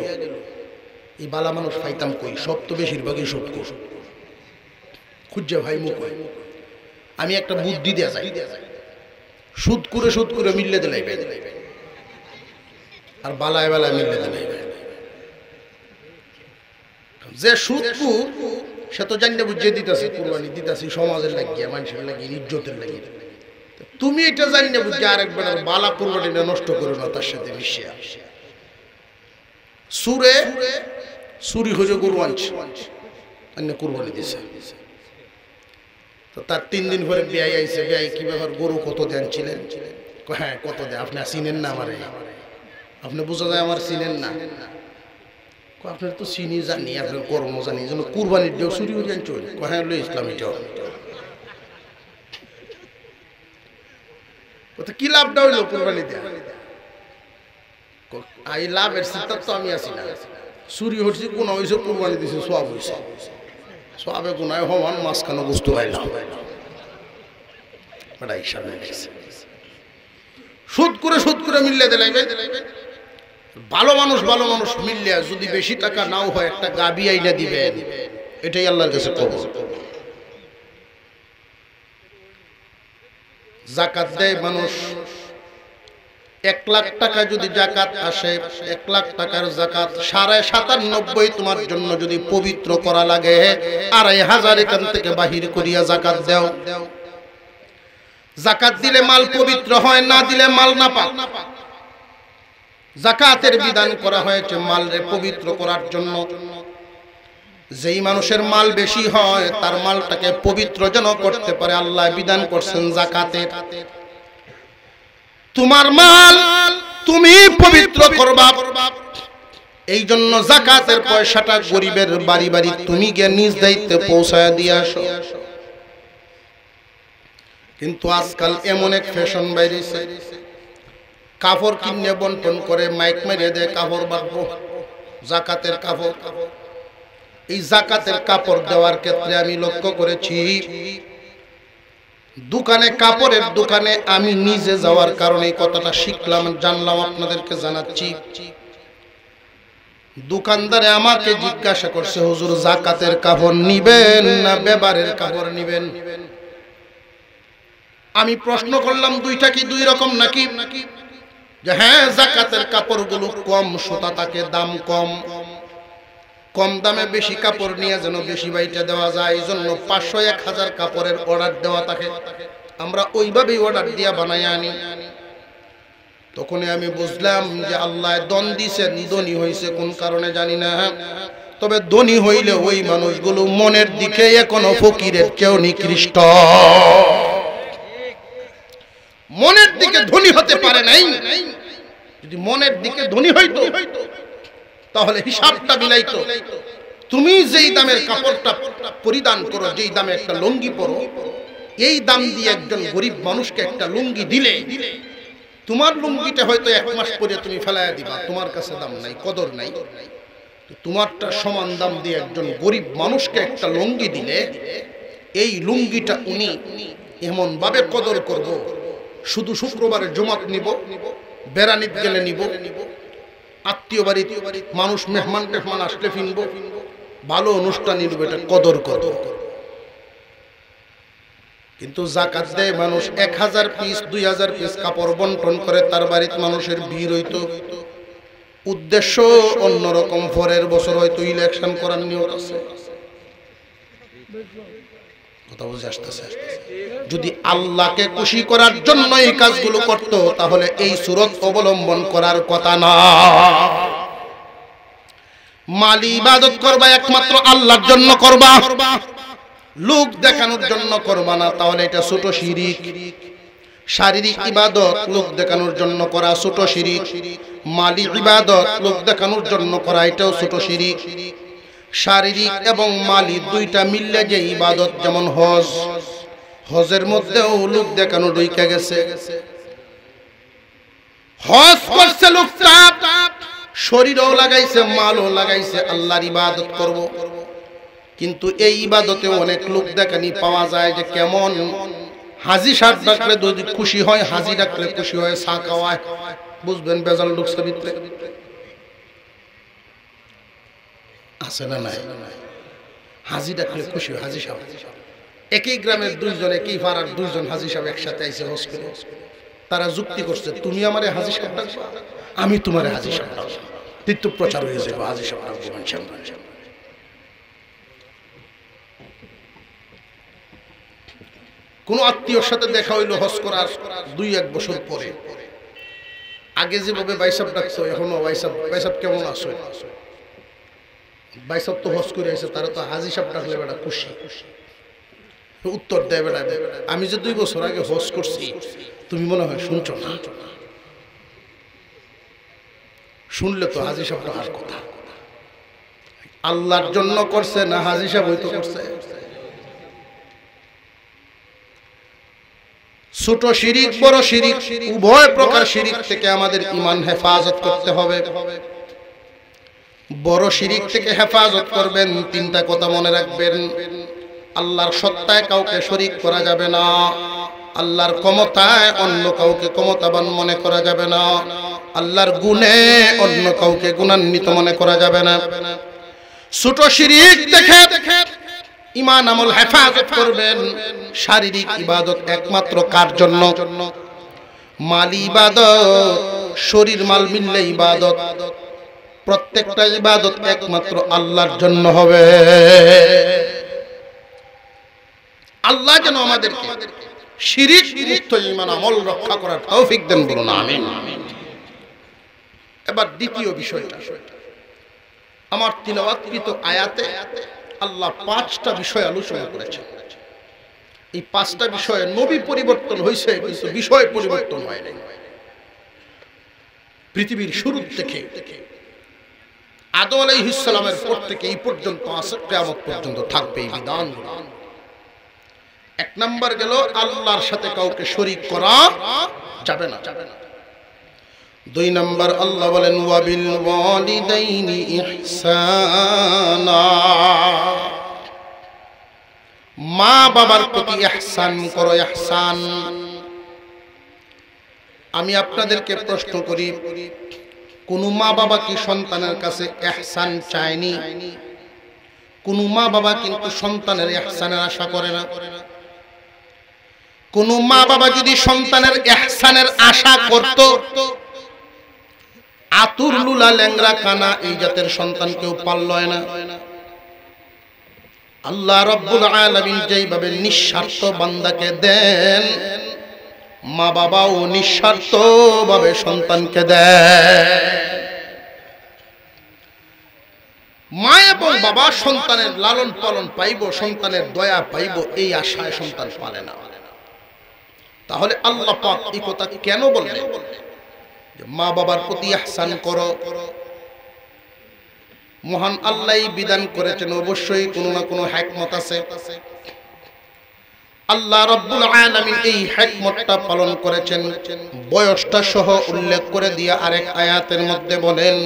এই বালা মানুষ পাইতাম কই? সব তো বেশিরভাগই সুদকুর। খুঁজে ভাই মুখ। আমি একটা বুদ্ধি দেয়া যাই, সুদ করে মিললে দিলাইবে, আর বালায় বালায় মিললে দিলাইবে। যে সুদকুর সে তো জানিয়ে বুঝিয়ে দিতেছে কুরবানি দিতেছি সমাজের লাগিয়ে, মানুষের লাগিয়ে, ইজ্জতের লাগিয়ে। তুমি এটা জানিয়ে বুঝিয়ে আরেকবার বালা কুরবানিটা নষ্ট করো না তার সাথে মিশিয়া। সুরে চুরি হয়ে গরু আনছে অন্য কুরবানি দিছে। তো তার 3 দিন পরে বিয়াই আইছে, বিয়াই কি ব্যাপার গরু কত দেন ছিলেন? হ্যাঁ কত দেয়, আপনি চিনেন না আমারে, আপনি বোঝা যায় আমার চিনেন না। আপনার তো চিনি জানি, আপনার কর্ম জানি, এই জন্য কুরবানির দিয়েও চুরি হয়ে যান চলে। হ্যাঁ লো ইসলামীটাও কি লাভটা হইলো কুরবানি দেয়া? এই লাভের চিন্তা তো আমি আছি না। চুরি হচ্ছে কোন হয়েছে, কুরবানি দিছে সব হয়েছে, সবে গুনায় হমান মাঝখানে বুঝতে পাইলাম সুদ করে মিললে দিলাইবে। ভালো মানুষ মিললে যদি বেশি টাকা নাও হয় একটা গাবি আইনা দিবেন, এটাই আল্লাহর কাছে কবুল। যাকাত দেয় মানুষ, 1 লাখ টাকা যদি যাকাত আসে, 1 লাখ টাকার যাকাত 97.5 তোমার জন্য যদি পবিত্র করা লাগে, 2,500 এখান থেকে বাহির করিয়া যাকাত দাও। যাকাত দিলে মাল পবিত্র হয়, না দিলে মাল না পাক। যাকাতের বিধান করা হয়েছে মালরে পবিত্র করার জন্য। যেই মানুষের মাল বেশি হয় তার মালটাকে পবিত্র যেন করতে পারে, আল্লাহ বিধান করছেন যাকাতের। তোমার মাল তুমি পবিত্র করবা, এই জন্য যাকাতের পয়সাটা গরিবের বাড়ি বাড়ি তুমি গিয়ে নিজ দায়িত্বে পৌঁছায় দিয়ে আসো। কিন্তু আজকাল এমন এক ফ্যাশন বাইরেছে, কাপড় কিনে বন্টন করে, মাইক মেরে দেয় কাপড় বাঁধবো, যাকাতের কাপড়। এই যাকাতের কাপড় দেওয়ার ক্ষেত্রে আমি লক্ষ্য করেছি, দোকানে কাপড়ের দোকানে আমি নিজে যাওয়ার কারণে কথাটা শিখলাম, জানলাম, আপনাদেরকে জানাচ্ছি। দোকানদারে আমাকে জিজ্ঞাসা করছে, হুজুর যাকাতের কাপড় নিবেন না ব্যবহারের কাপড় নিবেন? আমি প্রশ্ন করলাম, দুইটা কি দুই রকম নাকি? যে হ্যাঁ, যাকাতের কাপড়গুলো কম সুতা থাকে, দাম কম, কম দামে বেশি কাপড় নিয়ে যেন বেশি বাইটা দেওয়া যায়, এই জন্য 500-1000 কাপড়ের অর্ডার দেওয়া থাকে, আমরা ওইভাবেই অর্ডার দিয়া বানাই আনি। তখনই আমি বুঝলাম যে আল্লাহ দন দিছেন, ধনী হয়েছে কোন কারণে জানি না, তবে ধনী হইলে ওই মানুষগুলো মনের দিকে এখনো ফকিরের কেউ নিকৃষ্ট, মনের দিকে ধনী হতে পারে নাই। যদি মনের দিকে ধনী হইতো তাহলে হিসাবটা মিলাইতো। তুমি যেই দামের কাপড়টা পরিধান করো, যেই দামে একটা লুঙ্গি পরো, এই দাম দিয়ে একজন গরিব মানুষকে একটা লুঙ্গি দিলে, তোমার লুঙ্গিটা হয়তো 1 মাস পরে তুমি ফেলাইয়া দিবা, তোমার কাছে দাম নাই, কদর নাই। তোমারটা সমান দাম দিয়ে একজন গরিব মানুষকে একটা লুঙ্গি দিলে, এই লুঙ্গিটা উনি এমন ভাবে কদর করব, শুধু শুক্রবারে জুমাত নিব, বেড়ানিত গেলে নিব, আত্মীয় বাড়ি মানুষ মেহমান টেহমান আসলে ফিনবো, ভালো অনুষ্ঠান নিব, এটা কদর করব। কিন্তু যাকাত দেয় মানুষ 1000 পিস 2000 পিস কাপড় বন্টন করে, তার বাড়িতে মানুষের ভিড় হইতো, উদ্দেশ্য অন্যরকম। পরের বছর হয়তো ইলেকশন করার নিয়ত আছে, কথা বুঝে আসতেছে। যদি আল্লাহকে খুশি করার জন্য এই কাজগুলো করত, তাহলে এই সূরত অবলম্বন করার কথা না। মালি ইবাদত করবা একমাত্র আল্লাহর জন্য করবা, লোক দেখানোর জন্য করবা না, তাহলে এটা ছোট শিরিক। শারীরিক ইবাদত লোক দেখানোর জন্য করা ছোট শিরিক, মালি ইবাদত লোক দেখানোর জন্য করা এটাও ছোট শিরিক। শারীরিক এবং মালি দুইটা মিললে যে ইবাদত, যেমন হজ, হজের মধ্যেও লোক দেখানো ঢুকে গেছে। হজ করছে লোকটা, শরীরও লাগাইছে, মালও লাগাইছে, আল্লাহর ইবাদত করব, কিন্তু এই ইবাদতে অনেক লোক দেখানি পাওয়া যায়। যে কেমন, হাজি সাহেব ডাকলে যদি খুশি হয়, হাজি ডাকলে খুশি হয়, চা খাওয়ায়, বুঝবেন বেজাল লোক ভিতরে আছে না নাই? হাজি ডাকলে খুশি হয় হাজি সাহেব। একই গ্রামের 2 জন, একই পাড়ার 2 জন হাজি সাহেব একসাথে আইসে হজ করে, তারা যুক্তি করছে, তুমি আমারে হাজি সাহেব ডাকবা, আমি তোমারে হাজি সাহেব ডাকবো, তীর্থ প্রচার হয়ে যাবে, হাজি সাহেব ডাকবো। কোন আত্মীয়র সাথে দেখা হইলো হজ করার 2-1 বছর পরে, আগে যেভাবে ভাই সাহেব ডাকছো, এখনো ভাই সাহেব কেমন আছো, বাইসব তো হজ করে এসে তারা তো হাজি সাহেব ডাকলে বেটা খুশি, উত্তর দেয় বেটা আমি যে 2 বছর আগে হজ করছি তুমি মনে হয় শুনছো না, শুনলে তো হাজি সাহেব ডাকার কথা। আল্লাহর জন্য করছে না হাজি সাহেব হয়তো করছে। ছোট শিরিক বড় শিরিক উভয় প্রকার শিরিক থেকে আমাদের ঈমান হেফাজত করতে হবে। বড় শিরিক থেকে হেফাজত করবেন 3টা কথা মনে রাখবেন। আল্লাহর সত্তায় কাউকে শরীক করা যাবে না, আল্লাহর ক্ষমতায় অন্য কাউকে ক্ষমতাবান মনে করা যাবে না, আল্লাহর গুণে অন্য কাউকে গুণান্বিত মনে করা যাবে না। ছোট শিরিক থেকে ঈমান আমল হেফাজত করবেন। শারীরিক ইবাদত একমাত্র কার জন্য? মালি ইবাদত, শরীর মাল মিললে ইবাদত। প্রত্যেকটা ইবাদত একমাত্র আল্লাহর জন্য হবে। আল্লাহ যেন আমাদেরকে শিরিক মুক্ত ঈমান আমল রক্ষা করার তৌফিক দেন, বলুন আমিন। এবার দ্বিতীয় বিষয়টা, আমার তিলাওয়াতকৃত আয়াতে আল্লাহ 5টা বিষয় আলোচনা করেছেন। এই 5টা বিষয়ে নবী পরিবর্তন হয়েছে কিন্তু বিষয় পরিবর্তন হয় নাই। পৃথিবীর শুরু থেকে আদম আলাইহিস সালামের পর থেকে এই পর্যন্ত আছে, কিয়ামত পর্যন্ত থাকবে এই বিধান। 1 নাম্বার গেল আল্লাহর সাথে কাউকে শরীক করা যাবে না। 2 নাম্বার আল্লাহ বলেন ওয়াবিল ওয়ালিদাইনি ইহসানা, মা বাবার প্রতি ইহসান করো, ইহসান। আমি আপনাদেরকে প্রশ্ন করি, কোন মা বাবা কি সন্তানের কাছে ইহসান চায়নি? কোন মা বাবা কিন্তু সন্তানের ইহসানের আশা করে না। কোন মা বাবা যদি সন্তানের ইহসানের আশা করত, আতুর লুলা ল্যাংরা কানা এই জাতের সন্তান কেউ পালল না। আল্লাহ রাব্বুল আলামিন যেইভাবে নিঃস্বার্থ বান্দাকে দেন, মা বাবাও নিঃস্বার্থ ভাবে সন্তানকে দেন। মা এবং বাবা সন্তানের লালন পালন পাইব, সন্তানের দয়া পাইব, এই আশায় সন্তান পালে না। তাহলে আল্লাহ পাক এই কথা কেন বললেন যে মা বাবার প্রতি ইহসান করো? মহান আল্লাহই বিধান করেছেন, অবশ্যই কোনো না কোনো হিকমত আছে। আল্লাহ রাব্বুল আলামিন এই হিকমতটা পালন করেছেন, বয়সটা সহ উল্লেখ করে দিয়ে আরেক আয়াতের মধ্যে বলেন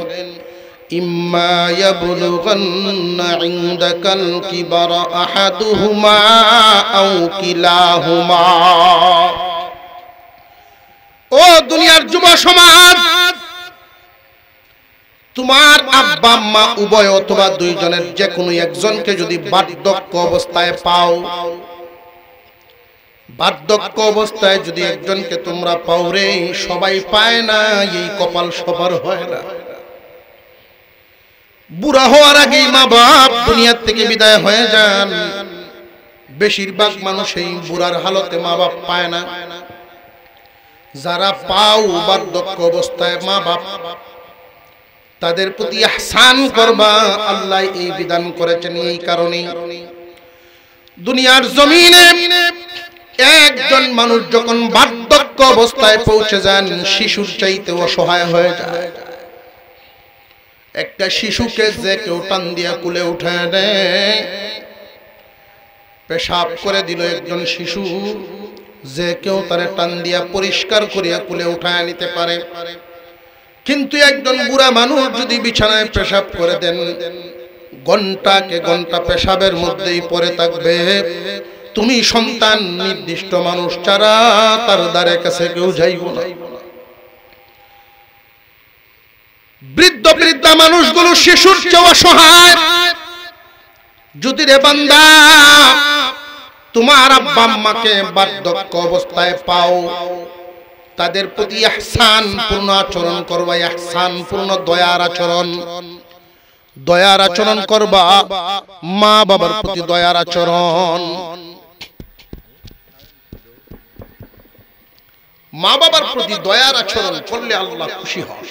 ইম্মা ইয়াবলুগান্না ইনদাকাল কিবারা আহাদুহুমা আও কিলাহুমা। ও দুনিয়ার যুব সমাজ, তোমার আব্বা আম্মা উভয় অথবা 2 জনের যে কোনো একজনকে যদি বার্ধক্য অবস্থায় পাও, বার্ধক্য অবস্থায় যদি একজনকে তোমরা পাও রে, সবাই পায় না, এই কপাল সবার হয় না। বুড়া হওয়ার আগেই মা বাপ দুনিয়া থেকে বিদায় হয়ে যান। বেশিরভাগ মানুষ এই বুড়ার হালতে মা বাপ পায় না। যারা পাও বার্ধক্য অবস্থায় মা বাপ, তাদের প্রতি ইহসান করবা। আল্লাহ এই বিধান করেছেন এই কারণে। দুনিয়ার জমিনে একজন মানুষ যখন বার্ধক্য অবস্থায় পৌঁছে যান, শিশুর চাইতে অসহায় হয়ে যায়। একটা শিশুকে যে কেউ টান দিয়া কুলে উঠে নেয়, পেশাব করে দিল একজন শিশু, যে কেউ তারে টান দিয়া পরিষ্কার করিয়া কুলে উঠায় নিতে পারে। কিন্তু একজন বুড়া মানুষ যদি বিছানায় পেশাব করে দেন, ঘন্টাকে ঘন্টা পেশাবের মধ্যেই পড়ে থাকবে। তুমি সন্তান নির্দিষ্ট মানুষ ছাড়া তার দ্বারে কাছে কেউ যাইব না। বৃদ্ধ বৃদ্ধা মানুষগুলো শিশুর চেয়ে অসহায়। যদি রে বান্দা তোমার আব্বা আম্মাকে বার্ধক্য অবস্থায় পাও, তাদের প্রতি ইহসান পূর্ণ আচরণ করবা, ইহসান পূর্ণ দয়ার আচরণ, দয়ার আচরণ করবা। মা বাবার প্রতি দয়ার আচরণ, মা বাবার প্রতি দয়ার আচরণ করলে আল্লাহ খুশি হয়।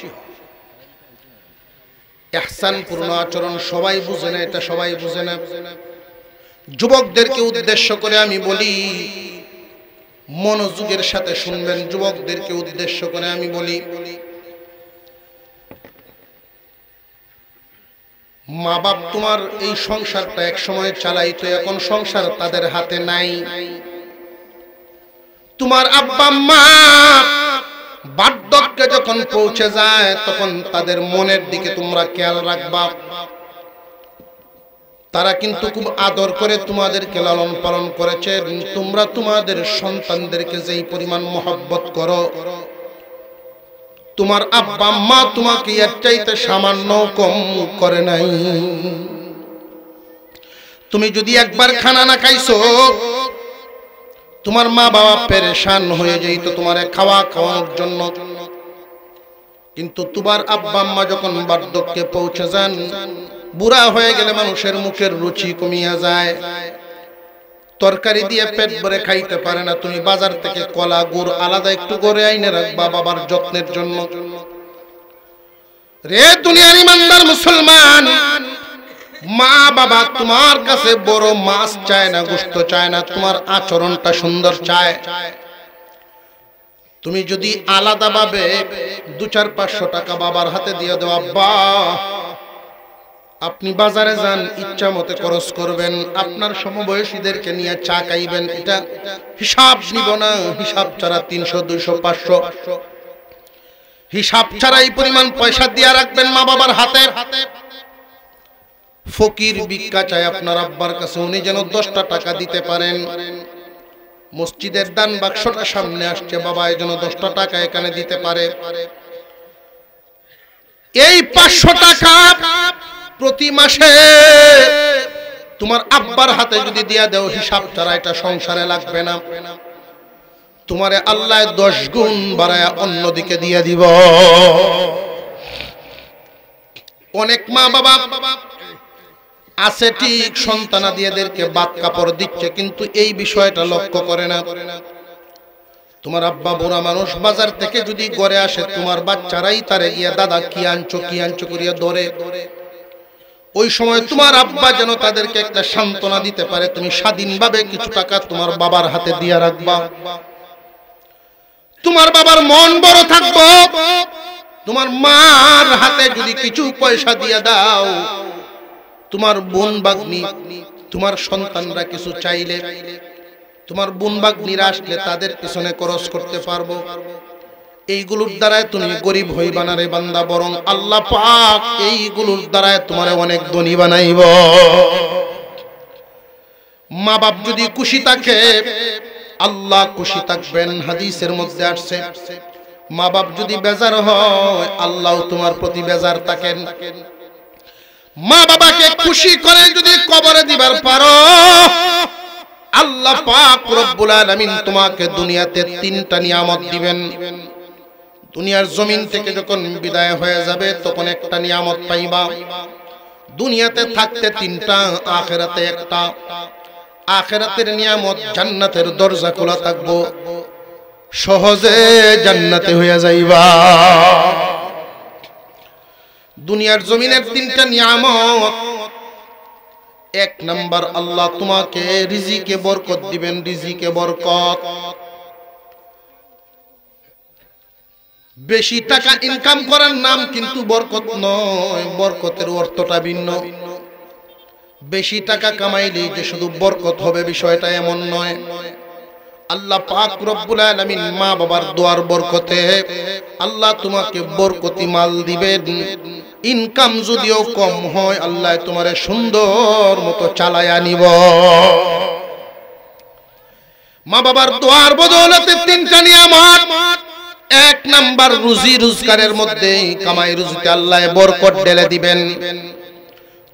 ইহসানপূর্ণ আচরণ সবাই বুঝে না, এটা সবাই বুঝে না। যুবকদেরকে উদ্দেশ্য করে আমি বলি, মনোযোগের সাথে শুনবেন। যুবকদেরকে উদ্দেশ্য করে আমি বলি, মা বাপ তোমার এই সংসারটা এক সময় চালাইতো, এখন সংসার তাদের হাতে নাই। তোমার আব্বা মা বার্ধক্যে যখন পৌঁছে যায় তখন তাদের মনের দিকে তোমরা খেয়াল রাখবা। তারা কিন্তু খুব আদর করে তোমাদেরকে লালন পালন করেছে। তোমরা তোমাদের সন্তানদেরকে যেই পরিমাণ মহব্বত করো, তোমার আব্বা মা তোমাকে এর চাইতে সামান্য কম করে নাই। তুমি যদি একবার খানা না খাইছো, তোমার মা বাবা পেরেশান হয়ে যাইতো তোমারে খাওয়ানোর জন্য। কিন্তু তোমার আব্বা আম্মা যখন বার্ধক্যে পৌঁছে যান, বুড়া হয়ে গেলে মানুষের মুখের রুচি কমিয়া যায়, তরকারি দিয়ে পেট ভরে খাইতে পারে না। তুমি বাজার থেকে কলা গুড় আলাদা একটু করে আইনে রাখবা বাবার যত্নের জন্য। রে দুনিয়ার ইমানদার মুসলমান, মা বাবা তোমার কাছে বড় মাছ চায় না, গোশত চায় না, তোমার আচরণটা সুন্দর চায়। তুমি যদি আলাদাভাবে 200-500 টাকা বাবার হাতে দিয়ে দাও, আব্বা আপনি বাজারে যান, ইচ্ছা মতে খরচ করবেন, আপনার সমবয়সীদেরকে নিয়ে চা খাইবেন, এটা হিসাব নিব না। হিসাব ছাড়া 300, 200, 500 হিসাব ছাড়া এই পরিমাণ পয়সা দিয়ে রাখবেন মা বাবার হাতে। ফকির ভিক্ষা চায় আপনার আব্বার কাছে, উনি যেন 10টা টাকা দিতে পারেন। মসজিদের দান বাক্সটা সামনে আসছে, বাবা এই যেন 10টা টাকা এখানে দিতে পারে। এই 500 টাকা প্রতি মাসে তোমার আব্বার হাতে যদি দিয়া দাও, হিসাব ছাড়া এটা সংসারে লাগবে না। তোমারে আল্লাহ 10 গুণ বাড়ায়া অন্যদিকে দিয়ে দিব। অনেক মা বাবা আছে ঠিক, সন্তানাদিদেরকে বাত কাপড় দিচ্ছে, কিন্তু এই বিষয়টা লক্ষ্য করে না। তোমার আব্বা বুড়া মানুষ, বাজার থেকে যদি ঘরে আসে, তোমার বাচ্চারাই তারে গিয়া দাদা কি আনছো করিয়া ধরে। ওই সময় তোমার আব্বা যেন তাদেরকে একটা সান্ত্বনা দিতে পারে, তুমি স্বাধীনভাবে কিছু টাকা তোমার বাবার হাতে দিয়া রাখবা। তোমার বাবার মন বড় থাকবো। তোমার মার হাতে যদি কিছু পয়সা দিয়া দাও, তোমার বোন বাগ্নি, তোমার সন্তানরা কিছু চাইলে, তোমার বোন বাগ্নিরা আসলে তাদের পিছনে খরচ করতে পারবো। এইগুলোর দ্বারায় তুমি গরিব হইবা না রে বান্দা, বরং আল্লাহ পাক এইগুলোর দ্বারায় তোমারে অনেক ধনী বানাইব। মা বাপ যদি খুশি থাকে, আল্লাহ খুশি থাকবেন। হাদিসের মধ্যে আসছে, মা বাপ যদি বেজার হয়, আল্লাহ তোমার প্রতি বেজার থাকেন। মা বাবাকে খুশি করে যদি কবরে দিবার পারো, আল্লাহ পাক রব্বুল আলামিন তোমাকে দুনিয়াতে 3টা নিয়ামত দিবেন। দুনিয়ার জমিন থেকে যখন বিদায় হয়ে যাবে, তখন একটা নিয়ামত পাইবা। দুনিয়াতে থাকতে 3টা, আখিরাতে 1টা। আখিরাতের নিয়ামত, জান্নাতের দরজা খোলা থাকবো, সহজে জান্নাতে হয়ে যাইবা। দুনিয়ার জমিনের 3টা নিয়ামত। 1 নাম্বার, আল্লাহ তোমাকে রিজিকে বরকত দিবেন। রিজিকে বরকত, বেশি টাকা ইনকাম করার নাম কিন্তু বরকত নয়, বরকতের অর্থটা ভিন্ন। বেশি টাকা কামাইলেই যে শুধু বরকত হবে বিষয়টা এমন নয়। আল্লাহ পাক রব্বুল আলামিন মা বাবার দোয়ার বরকতে আল্লাহ তোমাকে বরকতি মাল দিবেন। ইনকাম যদিও কম হয়, আল্লাহ তোমারে সুন্দর মতো চালায়া নিব। মা বাবার দোয়ার বদৌলতে 3টা নিয়ামত। 1 নাম্বার, রুজি রোজগারের মধ্যে কামাই রুজিতে আল্লাহ বরকত ঢেলে দিবেন।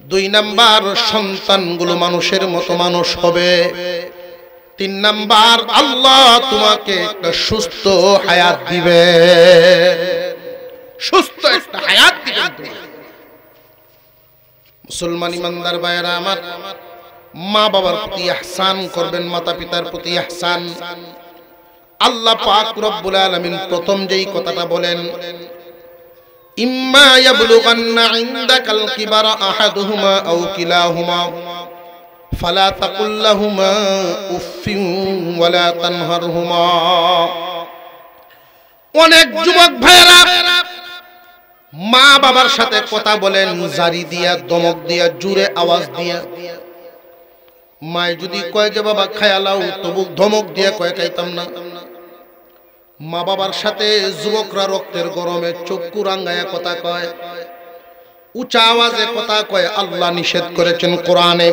2 নাম্বার, সন্তানগুলো মানুষের মতো মানুষ হবে। 3 নাম্বার, আল্লাহ তোমাকে একটা সুস্থ হায়াত দিবে। সুস্থ একটা হায়াত দিবেন। মুসলমান ইমানদার ভাইরা আমার, মা বাবার প্রতি ইহসান করবেন, মাতা পিতার প্রতি ইহসান। আল্লাহ পাক রব্বুল আলামিন প্রথম যেই কথাটা বলেন, ইম্মা ইয়াবলুগান্না ইনদাকাল কিবারা আহাদুহুমা আও কিলাহুমা ফালা তাকুল লাহুমা উফফিন ওয়ালা তানহারহুমা। অনেক যুবক ভাইরা মা বাবার সাথে কথা বলেন জারি দিয়া, দমক দিয়া, জোরে আওয়াজ দিয়া। মায় যদি কয় যে বাবা খায়ালাও, তবু ধমক দিয়ে কয় খাইতাম না। মা বাবার সাথে যুবকরা রক্তের গরমে চক্ষু রাঙ্গায়া কথা কয়, উঁচা আওয়াজে কথা কয়। আল্লাহ নিষেধ করেছেন কোরআনে,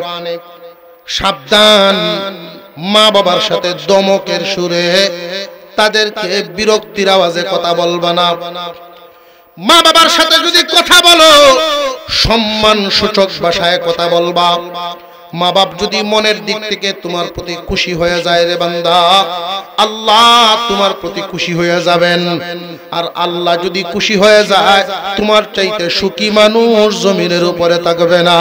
সাবধান, মা বাবার সাথে দমকের সুরে তাদেরকে বিরক্তির আওয়াজে কথা বলবা না। মা বাবার সাথে যদি কথা বলো, সম্মান সূচক ভাষায় কথা বলবা। মা বাপ যদি মনের দিক থেকে তোমার প্রতি খুশি হয়ে যায় রে বান্দা, আল্লাহ তোমার প্রতি খুশি হয়ে যাবেন। আর আল্লাহ যদি খুশি হয়ে যায়, তোমার চাইতে সুখী মানুষ জমিনের উপরে থাকবে না।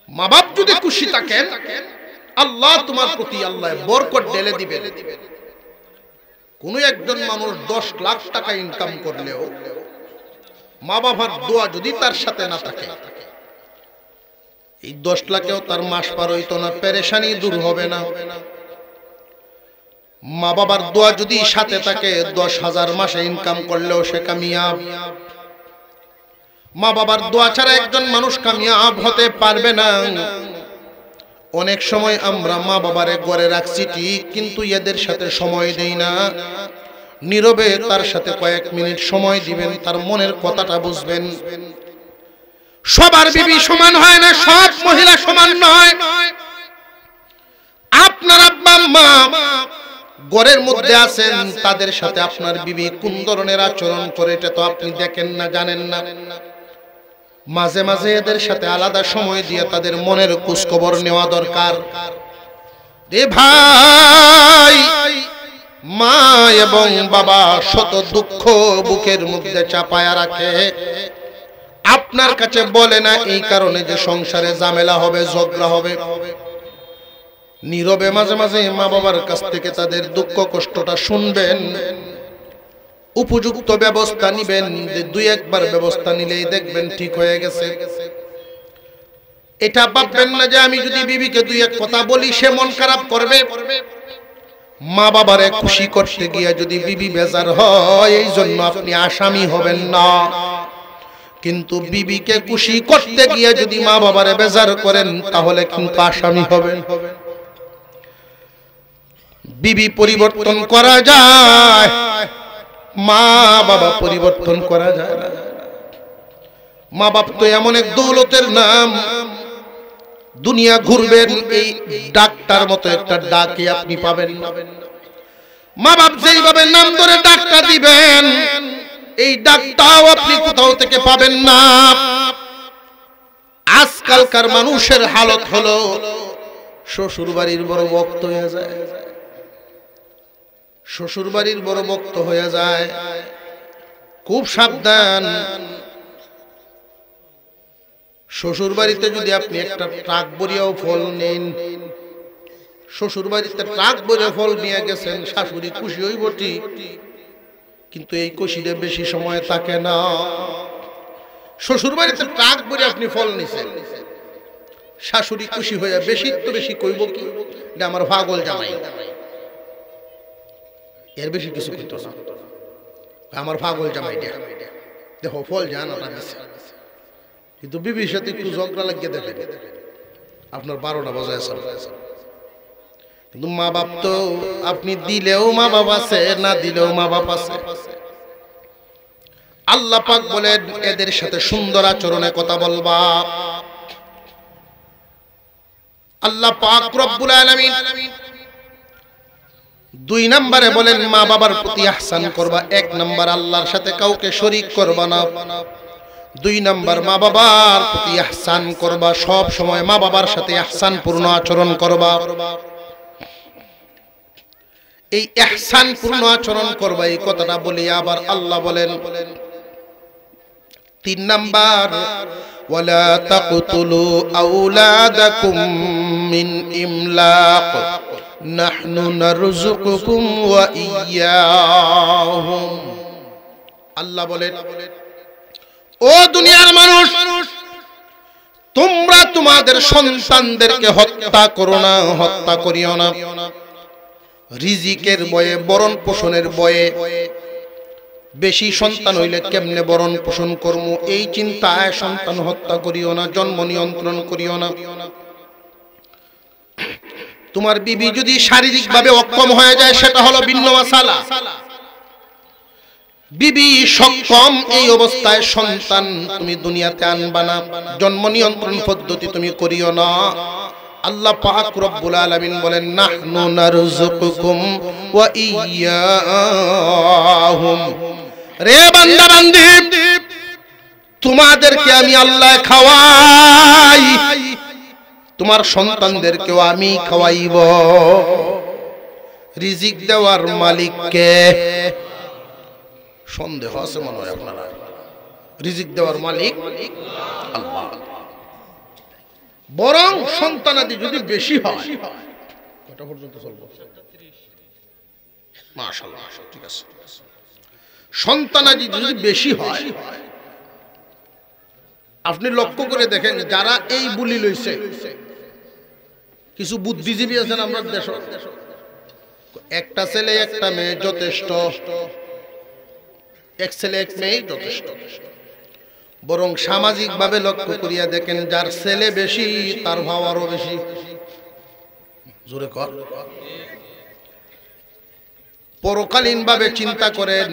মা বাপ যদি খুশি থাকেন, আল্লাহ তোমার প্রতি আল্লাহ বরকত ঢেলে দিবেন। কোন একজন মানুষ 10 লাখ টাকা ইনকাম করলেও মা বাবার দোয়া যদি তার সাথে না থাকে, এই 10 লাখেও তার মাস পার হইতো না, পেরেশানি দূর হবে না। মা বাবার দোয়া যদি সাথে থাকে, 10,000 মাসে ইনকাম করলেও সে কামিয়াব। মা বাবার দোয়া ছাড়া একজন মানুষ কামিয়াব হতে পারবে না। অনেক সময় আমরা মা বাবারে ঘরে রাখছি ঠিক, কিন্তু এদের সাথে সময় দেই না। নীরবে তার সাথে কয়েক মিনিট সময় দিবেন, তার মনের কথাটা বুঝবেন। সবার বিবি সমান হয় না, সব মহিলা সমান নয়। আপনার আব্বা মা ঘরের মধ্যে আছেন, তাদের সাথে আপনার বিবি কোন ধরনের আচরণ করে এটা তো আপনি দেখেন না, জানেন না। মাঝে মাঝে এদের সাথে আলাদা সময় দিয়ে তাদের মনের খোঁজখবর নেওয়া দরকার। রে ভাই, মা এবং বাবা শত দুঃখ বুকের মধ্যে চাপায়া রাখে, আপনার কাছে বলে না এই কারণে যে সংসারে ঝামেলা হবে, ঝগড়া হবে। নীরবে মাঝে মাঝে মা বাবার কাছ থেকে তাদের দুঃখ কষ্টটা শুনবেন, উপযুক্ত ব্যবস্থা নিবেন। 2-1 বার ব্যবস্থা নিলেই দেখবেন ঠিক হয়ে গেছে। এটা ভাববেন না যে আমি যদি বিবিকে 2-1 কথা বলি সে মন খারাপ করবে। মা বাবারে খুশি করতে গিয়ে যদি বিবি বেজার হয়, এই জন্য আপনি আসামি হবেন না। কিন্তু বিবিকে খুশি করতে গিয়ে যদি মা বাবারে বেজার করেন, তাহলে কিন্তু আসামি হবেন। বিবি পরিবর্তন করা যায়, মা বাবা পরিবর্তন করা যায় না। মা বাপ তো এমন এক দৌলতের নাম, দুনিয়া ঘুরবেন এই ডাকটার মতো একটা ডাকে আপনি পাবেন না। মা বাপ যেইভাবে নাম ধরে ডাকটা দিবেন, এই ডাকটাও আপনি কোথাও থেকে পাবেন না। আজকালকার মানুষের হালত হলো শ্বশুর বাড়ির বড় ভক্ত হয়ে যায়, শ্বশুর বাড়ির বড় ভক্ত হয়ে যায়। খুব সাবধান। শ্বশুর বাড়িতে যদি আপনি একটা ট্রাক ভরিয়াও ফল নেন, শ্বশুর বাড়িতে ট্রাক ভরে ফল নিয়ে গেছেন, শাশুড়ি খুশি হইব ঠিক, কিন্তু এই খুশিতে বেশি সময় থাকে না। শ্বশুর বাড়িতে ট্রাক ভরে আপনি ফল নিছেন, শাশুড়ি খুশি হয়ে বেশি তো বেশি কইব কি, এটা আমার পাগল জামাই, এর বেশি কিছু কইতো না, আমার পাগল জামাই দেখো ফল জান ওটা দিছে। কিন্তু বিবির সাথে একটু ঝগড়া লাগিয়ে দেখেন, আপনার 12টা বাজায় আছে। কিন্তু মা বাপ তো আপনি দিলেও মা বাপ আছে, না দিলেও মা বাপ আছে। আল্লাহ পাক বলেন এদের সাথে সুন্দর আচরণে কথা বলবা। আল্লাহ পাক রব্বুল আলামিন 2 নম্বরে বলেন মা বাবার প্রতি ইহসান করবা। 1 নম্বর আল্লাহর সাথে কাউকে শরীক করবা না। 2 নম্বর মা বাবার প্রতি ইহসান করবা, সব সময় মা বাবার সাথে ইহসান পূর্ণ আচরণ করবা। এই ইহসান পূর্ণ আচরণ করবা, এই কথাটা বলি আবার আল্লাহ বলেন 3 নম্বর, ওয়ালা তাকতুলু আওলাদাকুম মিন ইমলাক নাহনু নারযুকুকুম ওয়া ইয়্যাহুম। আল্লাহ বলেন, ও দুনিয়ার মানুষ, তোমরা তোমাদের সন্তানদেরকে হত্যা করো না, হত্যা করিও না। রিজিকের বয়ে, বরণ পোষণের বয়ে, বেশি সন্তান হইলে কেমনে বরণ পোষণ করবো এই চিন্তায় সন্তান হত্যা করিও না, জন্ম নিয়ন্ত্রণ করিও না। তোমার বিবি যদি শারীরিকভাবে অক্ষম হয়ে যায় সেটা হলো ভিন্ন মাসালা। বিবি সক্ষম, এই অবস্থায় সন্তান তুমি দুনিয়াতে আনবা না, জন্ম নিয়ন্ত্রণ পদ্ধতি তুমি করিও না। আল্লাহ পাক রব্বুল আলামিন বলেন, নাহনু নারযুকুকুম ওয়া ইয়্যাহুম। রে বান্দা বান্দি, তোমাদেরকে আমি আল্লাহ খাওয়াই, তোমার সন্তানদেরকেও আমি খাওয়াইব। রিজিক দেওয়ার মালিক কে? সন্দেহ আছে মনে হয় আপনারা? রিজিক দেওয়ার মালিক আল্লাহ। বরং সন্তানাদি যদি বেশি হয়, কটা পর্যন্ত চলবো? মাশাআল্লাহ, ঠিক আছে। সন্তানাদি যদি বেশি হয়, আপনি লক্ষ্য করে দেখেন, যারা এই বুলি লইছে, কিছু বুদ্ধিজীবী আছেন আমরা দেশ, একটা ছেলে একটা মেয়ে যথেষ্ট, এক ছেলে এক মেয়ে যথেষ্ট। বরং সামাজিক ভাবে লক্ষ্য করিয়া দেখেন, যার ছেলে বেশি তার ভাব আরো বেশি। জোরে কর। পরকালীন ভাবে চিন্তা করেন,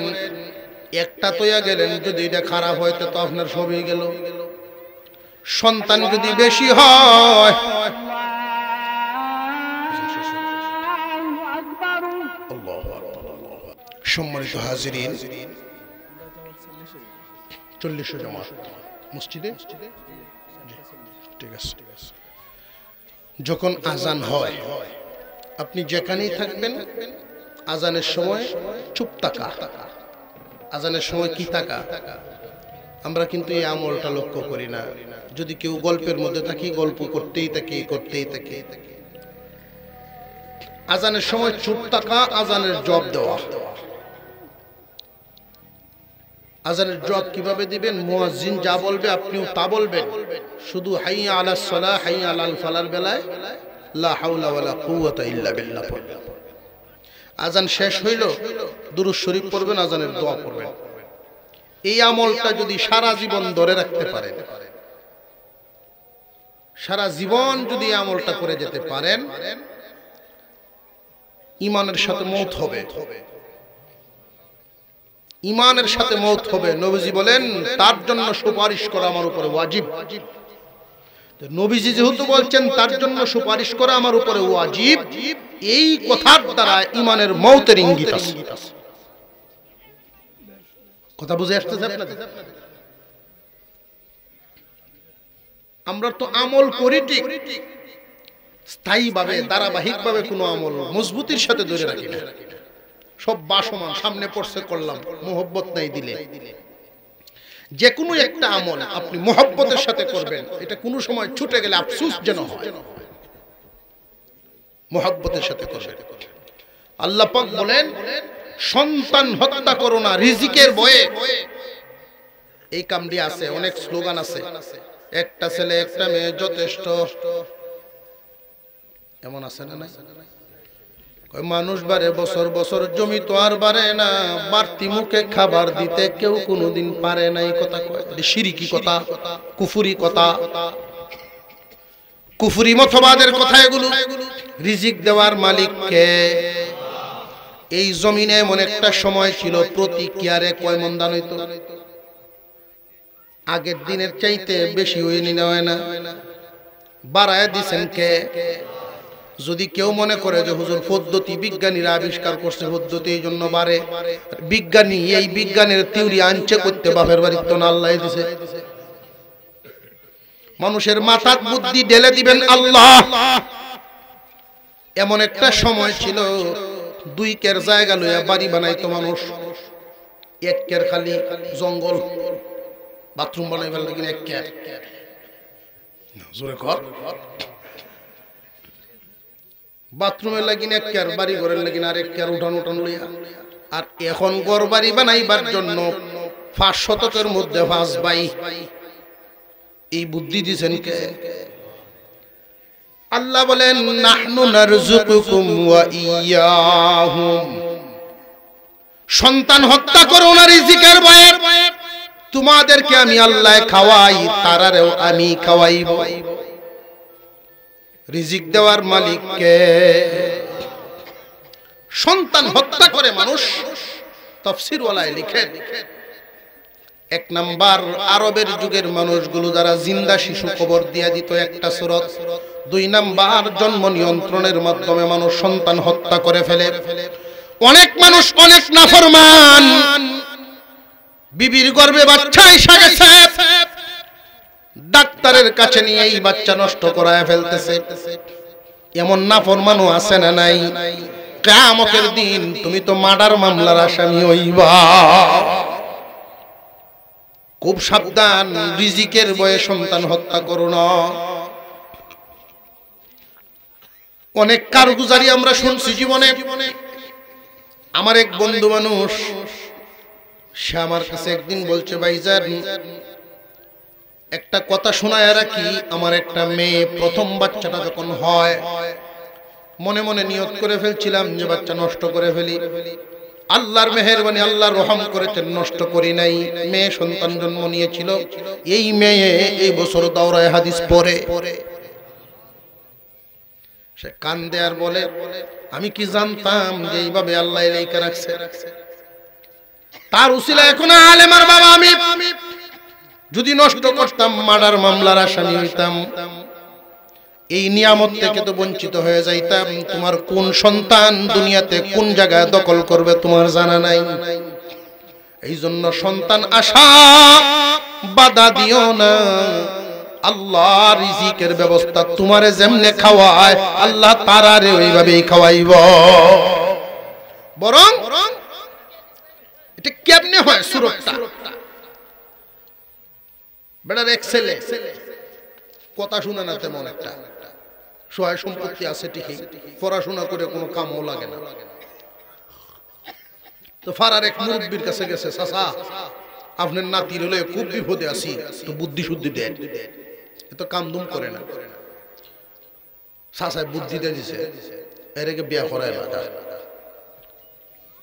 একটা তৈয়া গেলেন, যদি এটা খারাপ হয় তো আপনার সবই গেল। সন্তান যদি বেশি হয়, সম্মানিত হাজিরিন, 40 জামাত মসজিদে, ঠিক আছে। যখন আজান হয়, আপনি যেখানেই থাকবেন, আজানের সময় চুপ থাকা। আজানের সময় কি থাকা? আমরা কিন্তু এই আমলটা লক্ষ্য করি না। যদি কেউ গল্পের মধ্যে থাকি, গল্প করতেই থাকি। আজানের সময় চুপ থাকা, আজানের জবাব দেওয়া। আজানের জবাব কিভাবে দিবেন? মুয়াজ্জিন যা বলবে আপনিও তা বলবেন। শুধু হাইয়া আলাস সালাহ, হাইয়া আলাল ফালার বেলায় লা হাওলা ওয়ালা কুওয়াতা ইল্লা বিল্লাহ পড়বেন। আজান শেষ হইল, দুরূদ শরীফ পড়বেন, আজানের দোয়া পড়বেন। এই আমলটা যদি সারা জীবন ধরে রাখতে পারেন, সারা জীবন যদি এই আমলটা করে যেতে পারেন, ঈমানের সাথে মওত হবে। ঈমানের সাথে মওত হবে। নবীজি বলেন, তার জন্য সুপারিশ করা আমার উপরে ওয়াজিব। নবীজি যেহেতু বলছেন তার জন্য সুপারিশ করা আমার উপরে ওয়াজিব, এই কথার দ্বারা ঈমানের মওতের ইঙ্গিত আছে। কথা বুঝে আসতেছে আপনাদের? আমরা তো আমল করি ঠিক, স্থায়ীভাবে ধারাবাহিকভাবে কোনো আমল মজবুতির সাথে ধরে রাখি না। সব বাসমান সামনে পড়ছে করলাম, মোহব্বত নাই দিলে। যে কোনো একটা আমল আপনি মোহব্বতের সাথে করবেন, এটা কোনো সময় ছুটে গেলে আফসোস যেন হয়। মোহব্বতের সাথে করবেন। আল্লাহ পাক বলেন, সন্তান হত্যা করো না রিজিকের ভয়ে। এই কামটি আছে, অনেক স্লোগান আছে, একটা ছেলে একটা মেয়ে যথেষ্ট, এমন আছে না? নাই? মানুষ বাড়ে বছর বছর, জমি তো আর বাড়ে না, বাড়তি মুখে খাবার দিতে কেউ কোনোদিন পারে নাই। কথা কয়, শিরকি কথা, কুফুরি কথা, কুফুরি মতবাদের কথা এগুলো। রিজিক দেওয়ার মালিক কে? এই জমিনে এমন একটা সময় ছিল, প্রতি কিয়ারে কয় মন ধান হইতো? আগের দিনের চাইতে বেশি হয়ে নিলে হয় না, বাড়ায় দিছেন কে? যদি কেউ মনে করে যে হুজুর পদ্ধতি বিজ্ঞানীরা আবিষ্কার করছে, পদ্ধতি এই জন্য বাড়ে, বিজ্ঞানী এই বিজ্ঞানের থিওরি আনছে করতে, বাপের বাড়ির তো না, আল্লাহ দিছে। মানুষের মাথার বুদ্ধি ঢেলে দিবেন আল্লাহ। এমন একটা সময় ছিল, 2 কের জায়গা লইয়া বাড়ি বানাইতো মানুষ, 1 কের খালি জঙ্গল, বাথরুম বানাইবার লাগি 1 কের। জোরে কর। বাথরুমের লাগিন 1 কের, বাড়ি ঘরের লাগিন আর 1 কের, উঠান লইয়া। আর এখন ঘর বাড়ি বানাইবার জন্য 5 শতকের মধ্যে 5 ভাই। এই বুদ্ধি দিয়েছেন কে? আল্লাহ বলেন নাহনু নারযুকুকুম ওয়া ইয়াহুম। সন্তান হত্যা করো না রিজিকের ভয়ে, তোমাদেরকে আমি আল্লাহ খাওয়াই, তারারেও আমি খাওয়াইব। রিজিক দেওয়ার মালিক কে? সন্তান হত্যা করে মানুষ। তাফসীর ওয়ালায় লিখেন 1 নাম্বার আরবের যুগের মানুষগুলো যারা জিন্দা শিশু কবর দিয়া দিত একটা সূরত। 2 নাম্বার জন্ম নিয়ন্ত্রণের মাধ্যমে মানুষ সন্তান হত্যা করে ফেলে। অনেক মানুষ অনেক নাফরমান, বিবির গর্ভে বাচ্চা এসে গেছে, ডাক্তারের কাছে নিয়ে এই বাচ্চা নষ্ট করায় ফেলতেছে। এমন নাফরমানও আছে না নাই? কিয়ামতের দিন তুমি তো মার্ডার মামলার আসামি হইবা। খুব সাবধান, রিজিকের ভয়ে সন্তান হত্যা করো না। অনেক কারগুজারি আমরা শুনছি জীবনে। আমার এক বন্ধু মানুষ, সে আমার কাছে একদিন বলছে, ভাইজান একটা কথা শোনায় রাখি, আমার একটা মেয়ে প্রথম বাচ্চাটা যখন হয় মনে মনে নিয়ত করে ফেলছিলাম যে বাচ্চা নষ্ট করে ফেলি। আল্লাহর মেহেরবানি, আল্লাহর রহম করেছেন, নষ্ট করি নাই। মেয়ে সন্তান জন্ম নিয়েছিল। এই মেয়ে এই বছর দাওরায়ে হাদিস পড়ে। সে কান্দে আর বলে, আমি কি জানতাম যে এইভাবে আল্লাহ এলাইকা রাখছে। তার উসিলা এখন আলেমার বাবা আমি যদি নষ্ট করতাম মার্ডার মামলার আসামি হইতাম, এই নিয়ামত থেকে তো বঞ্চিত হয়ে যাইতাম। তোমার কোন সন্তান দুনিয়াতে কোন জায়গায় দখল করবে তোমার জানা নাই। এই জন্য সন্তান আশা বাধা দিও না। আল্লাহ রিজিকের ব্যবস্থা তোমারে যেমনে খাওয়ায় আল্লাহ তারারে ওইভাবেই খাওয়াইব। বরং এটা কেমনে হয় সুরতটা? বেটার এক ছেলে, কথা শুনে না তেমন একটা, সহায় সম্পত্তি আছে ঠিকই, পড়াশোনা করে কোনো কামও লাগে না। তো ফারার এক মুরব্বির কাছে গেছে, চাচা আপনার নাতির হলে খুব বিপদে আছি, তো বুদ্ধি শুদ্ধি দেন, এত কামদুম করে না। চাচায় বুদ্ধি দিয়ে দিছে, এরকে বিয়া করায় না।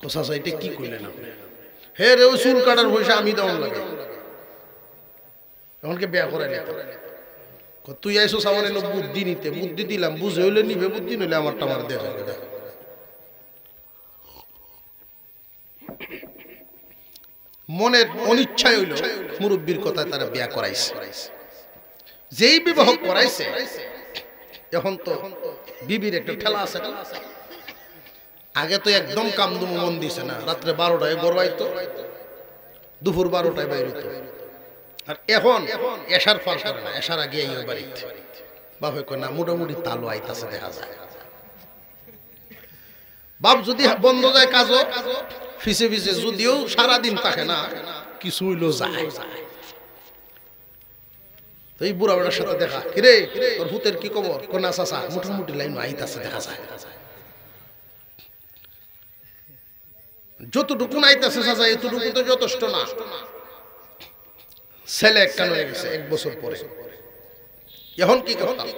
চাচা এটা কি কইলেন আপনি? হে রে, ওই চুল কাটার পয়সা আমি দেওয়ান লাগে, এমনকি বিয়া করাই না। তুই আইসো সামনে বুদ্ধি নিতে, বুদ্ধি দিলাম, বুঝে হইলে নিবে, বুদ্ধি নইলে আমারটা আমার দেখা। মনের অনিচ্ছায় হইল মুরব্বীর কথায় তারা বিয়া করাইছে। যেই বিবাহ করাইছে, এখন তো বিবির একটা ঠেলা আছে। আগে তো একদম কামদুম মন দিছে না, রাত্রে 12টায় গড়বাইতো, দুপুর 12টায় বাইরে হইতো। আর এখন এশার ফার করে না, এশার আগে এই বাড়িতে বাপে কয় না, মোটামুটি তালু আইতাছে দেখা যায়। বাপ যদি বন্ধ যায় কাজও ফিসে ফিসে, যদিও সারাদিন থাকে না, কিছু হইলো যায়। তো এই বুড়া বেড়ার সাথে দেখা, কিরে তোর ভূতের কি খবর? কোনা চাচা মোটামুটি লাইন আইতাছে দেখা যায়। যতটুকু আইতাছে চাচা, এতটুকু তো যথেষ্ট না। ছেলে একটা হয়ে গেছে 1 বছর পরে, এখন কি করতাম?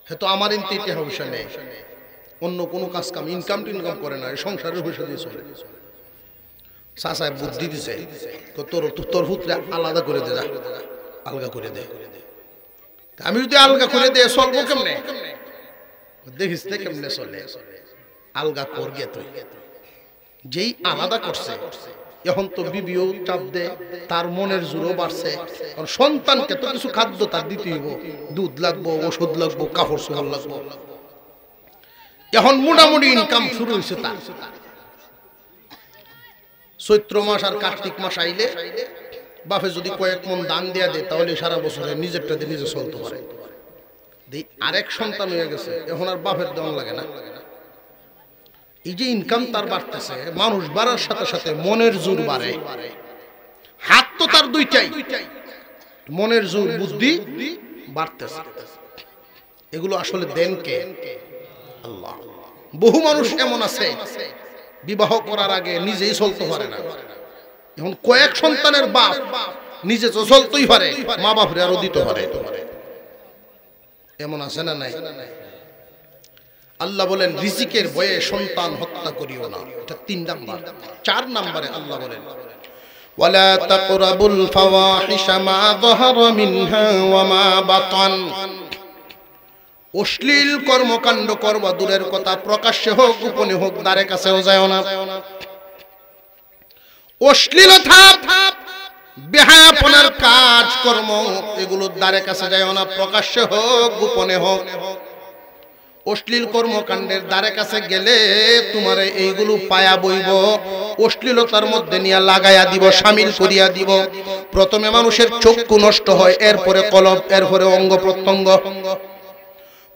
হয়তো আমার ইনতে পয়সা নেই, অন্য কোনো কাজ কাম ইনকাম টিনকাম করে না, সংসারের পয়সা দিয়ে চলে। চাচায় বুদ্ধি দিছে, তোর ভূতরে আলাদা করে দে, আলগা করে দে। আমি যদি আলগা করে দে চলবো কেমনে? দেখিস না কেমনে চলে, আলগা কর গে তুই। যেই আলাদা করছে, এখন তো বিবিও চাপ দে, তার মনের জোরও বাড়ছে। কারণ সন্তানকে তো কিছু খাদ্য তার দিতে হইব, দুধ লাগবো, ওষুধ লাগবো, কাপড় চোপড় লাগবো। এখন মোটামুটি ইনকাম শুরু হয়েছে তার। চৈত্র মাস আর কার্তিক মাস আইলে বাপে যদি কয়েক মন দান দেয়া দেয়, তাহলে সারা বছরে নিজেরটা দিয়ে নিজে চলতে পারে। আরেক সন্তান হয়ে গেছে, এখন আর বাপের দেওয়ান লাগে না। এই যে ইনকাম তার বাড়তেছে, মানুষ বাড়ার সাথে সাথে মনের জোর বাড়ে। হাত তো তার দুইটাই, মনের জোর বুদ্ধি বাড়তেছে। এগুলো আসলে দেন কে? আল্লাহ। বহু মানুষ এমন আছে বিবাহ করার আগে নিজেই চলতে পারে না, এখন কয়েক সন্তানের বাপ নিজে তো চলতেই পারে, মা বাপরে আরো দিতে পারে, এমন আছে না নাই? আল্লাহ বলেন রিজিকের ভয়ে সন্তান হত্যা করিও না, এটা 3 নাম্বার। 4 নম্বরে আল্লাহ বলেন ওয়ালা তাকরাবুল ফাওয়াহিশা মা যাহারা মিনহা ওয়া মা বাতান, অশ্লীল কর্মকাণ্ড করবা দূরের কথা, প্রকাশ্যে হোক গোপনে হোক দ্বারে কাছেও যায় না। অশ্লীলতা বেহায়াপনার কাজ কর্ম এগুলো দ্বারে কাছে যায় না, প্রকাশ্যে হোক গোপনে হোক। অশ্লীল কর্মকাণ্ডের দ্বারে কাছে গেলে তোমারে এইগুলো পায়া বইব, অশ্লীলতার মধ্যে নিয়ে লাগাইয়া দিব, শামিল করিয়া দিব। প্রথমে মানুষের চক্ষু নষ্ট হয়, এরপরে কলব, এরপরে অঙ্গ প্রত্যঙ্গ।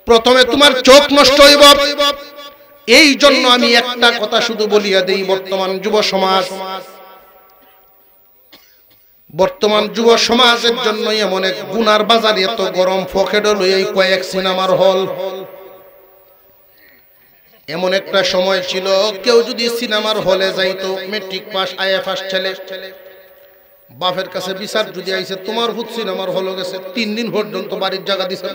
প্রথমে তোমার চোখ নষ্ট হইব। এই জন্য আমি একটা কথা শুধু বলিয়া দেই, বর্তমান যুব সমাজের জন্য এমন এক গুনার বাজার এত গরম, পকেটে লইয়াই কয়েক সিনেমার হল। এমন একটা সময় ছিল কেউ যদি সিনেমার হলে যাইতো, মেট্রিক পাস আইএফএস ছেলে, বাপের কাছে বিচার যদি আইছে তোমার ভূত সিনেমার হল গেছে, 3 দিন পর্যন্ত বাড়ির জায়গা দিছে।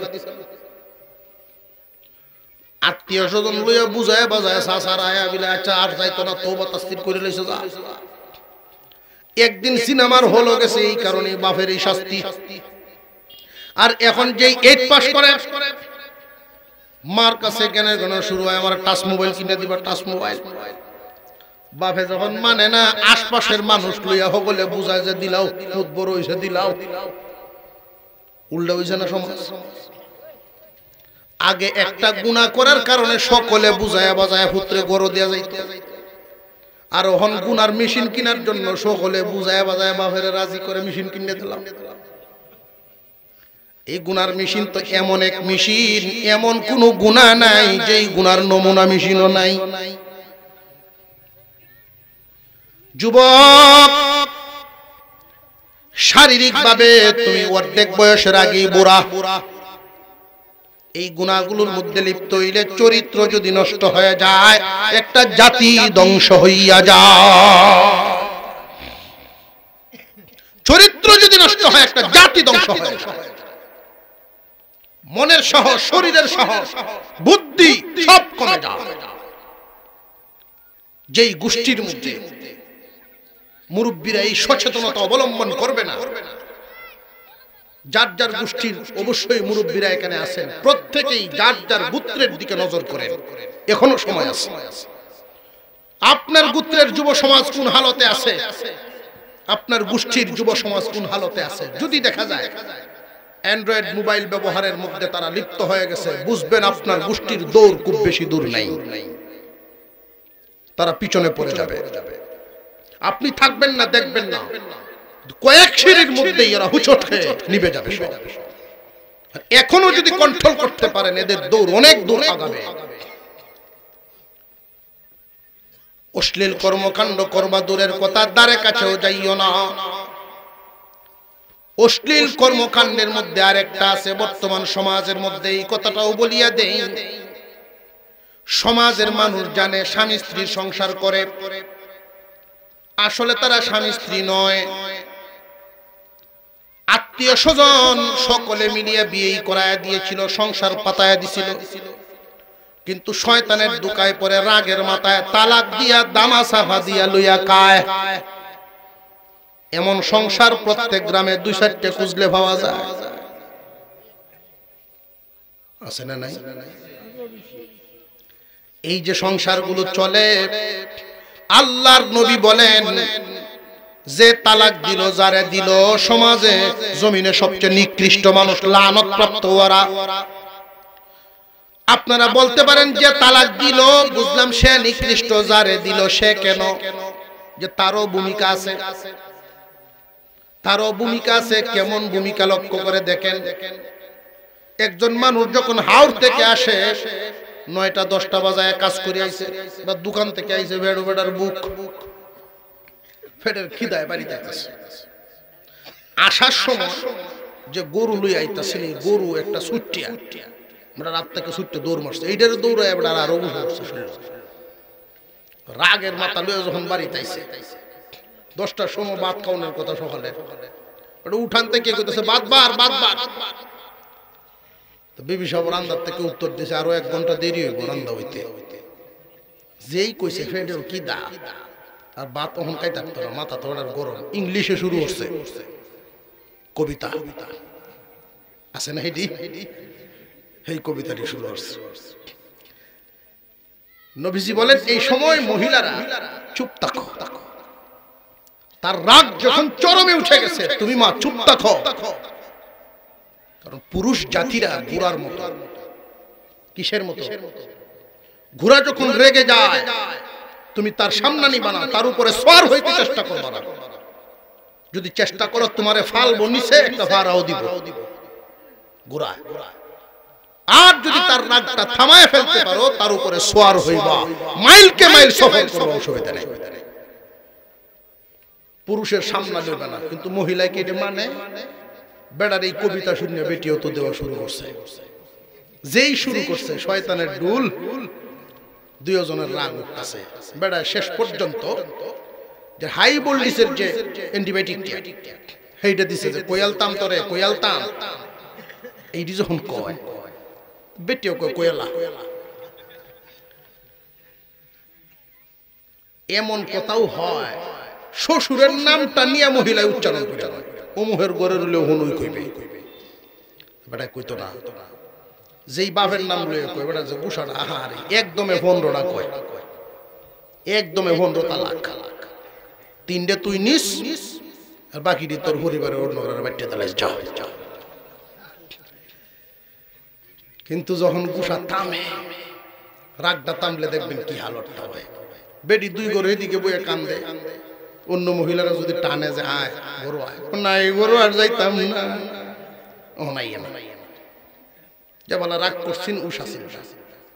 আত্মীয় স্বজন লইয়া বুঝায় বাজায় সাসার আয়া বিলা আচ্ছা আর যাইতো না, তওবা তাসদিক করে লইছে। যা একদিন সিনেমার হল গেছে, এই কারণে বাপের এই শাস্তি। আর এখন যেই 8 পাস করে মার কাছে জ্ঞানের গণনা শুরু হয়, আমার টাচ মোবাইল কিনে দিবা, টাচ মোবাইল। বাপে যখন মানে না, আশপাশের মানুষ লইয়া হগলে বুঝায় যে দিলাও, খুব বড় হইছে দিলাও। উল্টা হইছে না সমাজ? আগে একটা গুনাহ করার কারণে সকলে বুঝায়া বাজায়া পুত্রে গরু দেয়া যাইত, আর এখন গুনার মেশিন কেনার জন্য সকলে বুঝায়া বাজায়া বাপের রাজি করে মেশিন কিনে দিলাম। এই গুনার মেশিন তো এমন এক মেশিন, এমন কোন গুনাহ নাই যেই গুনার নমুনা মেশিনও নাই। যুবক, শারীরিকভাবে তুমি অর্ধেক বয়সের আগেই বুড়া। এই গুনাহগুলোর মধ্যে লিপ্ত হইলে চরিত্র যদি নষ্ট হয়ে যায়, একটা জাতি ধ্বংস হইয়া যায়। চরিত্র যদি নষ্ট হয়, একটা জাতি ধ্বংস হয়ে যায়। মনের সহ, শরীরের সহ, বুদ্ধি সব কমে যায়। যেই গোষ্ঠীর মধ্যে মুরব্বীরা এই সচেতনতা অবলম্বন করবে না, যার যার গোষ্ঠীর অবশ্যই মুরব্বীরা এখানে আছেন, প্রত্যেকেই যার যার গোত্রের দিকে নজর করেন, এখনো সময় আছে। আপনার গোত্রের যুব সমাজ কোন হালতে আছে, আপনার গোষ্ঠীর যুব সমাজ কোন হালতে আছে, যদি দেখা যায় অ্যান্ড্রয়েড মোবাইল ব্যবহারের মধ্যে তারা লিপ্ত হয়ে গেছে, বুঝবেন আপনার গোষ্ঠীর দৌড় খুব বেশি দূর নাই, তারা পিছনে পড়ে যাবে। আপনি থাকবেন না, দেখবেন না, কয়েক সিঁড়ির মধ্যেই এরা হুচট খেয়ে নিভে যাবে। এখনো যদি কন্ট্রোল করতে পারেন, এদের দৌড় অনেক দূর আগাবে। অশ্লীল কর্মকাণ্ড করবা দূরের কথা, দ্বারে কাছেও যাইও না। অশ্লীল কর্মকাণ্ডের মধ্যে আরেকটা আছে বর্তমান সমাজের মধ্যে, এই কথাটাও বলিয়া দেই। সমাজের মানুষ জানে স্বামী স্ত্রী সংসার করে, আসলে তারা স্বামী স্ত্রী নয়, আত্মীয় স্বজন সকলে মিলিয়ে বিয়ে করায়া দিয়েছিল, সংসার পাতায়া দিছিল। কিন্তু শয়তানের দুকায় পরে রাগের মাথায় তালাক দিয়া দামা সাফা দিয়া লইয়া কায়। এমন সংসার প্রত্যেক গ্রামে 2-4টা খুঁজলে পাওয়া যায়, আছে না নাই? এই যে সংসারগুলো চলে, আল্লাহর নবী বলেন যে তালাক দিল, যারে দিল, সমাজে জমিনে সবচেয়ে নিকৃষ্ট মানুষ, লানত প্রাপ্ত ওরা। আপনারা বলতে পারেন যে তালাক দিল, বুঝলাম সে নিকৃষ্ট, যারে দিল সে কেন? যে তারও ভূমিকা আছে, তারও ভূমিকা আছে। কেমন ভূমিকা লক্ষ্য করে দেখেন। একজন মানুষ যখন হাওড় থেকে আসে, 9টা-10টা বাজায় কাজ করে আইছে, বা দোকান থেকে আইছে, বেড়ো বেড়ার বুক ফেটের খিদায় বাড়িতে আসে, আসার সময় যে গরু লই আইতাছিল, গরু একটা ছুটিয়া, আমরা রাত থেকে ছুটতে দৌড় মারছে, এইটার দৌড়ায় এবার আরো বুঝে উঠছে। রাগের মাথা লইয়া যখন বাড়িতে আইছে, 10টার সময় ভাত খাওয়ানোর কথা সকালে, ওটা উঠান থেকে কইতেছে বাদবার। তো বিবি সাহেব রান্দার থেকে উত্তর দিয়েছে আরো 1 ঘন্টা দেরি হইব রান্দা হইতে। যেই কইছে ফেডেও কি দা আর ভাত তখন খাই থাকতো না, মাথা তো ওটার গরম। ইংলিশে শুরু হচ্ছে কবিতা, আছে না হেডি, এই কবিতাটি শুরু হচ্ছে। নবীজি বলেন এই সময় মহিলারা চুপ থাকো, তার রাগ যখন চরমে উঠে গেছে তুমি মা চুপ থাকো। কারণ পুরুষ জাতিরা ঘোড়ার মতো। কিসের মতো? ঘোড়া যখন রেগে যায় তুমি তার সামনে নিবা না, তার উপরে সওয়ার হইতে চেষ্টা করবা না। যদি চেষ্টা করো তোমারে ফালবো নিচে একটা ভাড়াও দিব ঘোড়া। আর যদি তার রাগটা থামায় ফেলতে পারো তার উপরে সওয়ার হইবা, মাইলকে মাইল সফর করবে, অসুবিধা নেই। পুরুষের সামনে নেবে না, কিন্তু মহিলাকে এটা মানে। বেড়ার এই কবিতা শুনে বেটিও তো দেওয়া শুরু করছে। যেই শুরু করছে শয়তানের ডুল, দুইজনের রাগ উঠতেছে। বেড়া শেষ পর্যন্ত যে হাই ভোল্টেজের যে অ্যান্টিবায়োটিক সেইটা দিছে, যে কোয়ালতাম তোরে কোয়ালতাম। এইটি যখন কয় বেটিও কয় কোয়ালা। এমন কথাও হয় শ্বশুরের নামটা নিয়ে মহিলায় উচ্চারণ করে না, অমুহের ঘরের হলেও হনুই কইবে, বেটা কইতো না। যেই বাপের নাম লইয়া কয় বেটা যে গুসাটা আহারে একদমে 15টা কয়, একদমে 15 তালাক। 3টে তুই নিস আর বাকিটি তোর পরিবারের অন্য বাড়িতে তালাক যাও। কিন্তু যখন গুসা থামে, রাগটা থামলে দেখবেন কি হালতটা হয়। বেটি 2 ঘরে এদিকে বইয়ে কান্দে, অন্য মহিলারা যদি টানে যে আয় গরু আয়, না এই গরু আর যাইতাম না, ও নাই না যে বলা রাগ করছেন উষাছিল।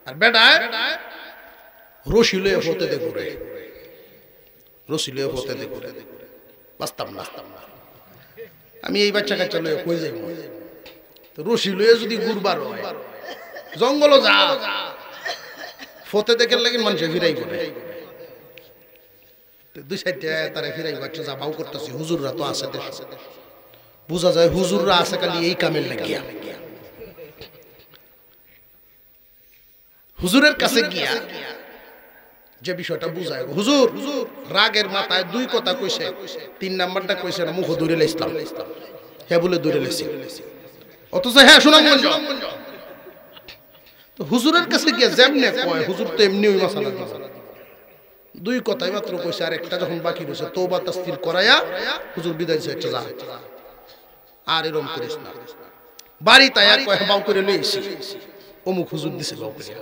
আর বেটা রশি লয়ে হতে দে ঘুরে, রশি লয়ে হতে দে ঘুরে, বাঁচতাম না। আমি এই বাচ্চা কাচ্চা লয়ে কই যাইব? তো রশি লয়ে যদি ঘুরবার হয় জঙ্গল যা ফতে দেখে লাগে মানুষে ফিরাই করে 2-4টা তারা ফিরাই বাচ্চা যা ভাও করতেছি। হুজুররা তো আছে দেশ, বোঝা যায় হুজুররা আছে খালি এই কামের লাগিয়া। হুজুরের কাছে গিয়া যে বিষয়টা বুঝায়, হুজুর রাগের মাথায় 2 কথা কইছে, 3 নাম্বারটা কইছে না মুখ দূরে লাইছিলাম, হ্যাঁ বলে দূরে লাইছি, অথচ হ্যাঁ সুনামগঞ্জ। তো হুজুরের কাছে গিয়া যেমনে কয় হুজুর তো এমনি ওই মাসালা দিছে, 2 কথাই মাত্র কইছে, আর একটা যখন বাকি রইছে তওবা তাসতির করায়া হুজুর বিদায় দিছে, যা আর এরকম করিস না। বাড়ি তায়া কয় বাউ করে লইছি, অমুক হুজুর দিছে বাউ করে।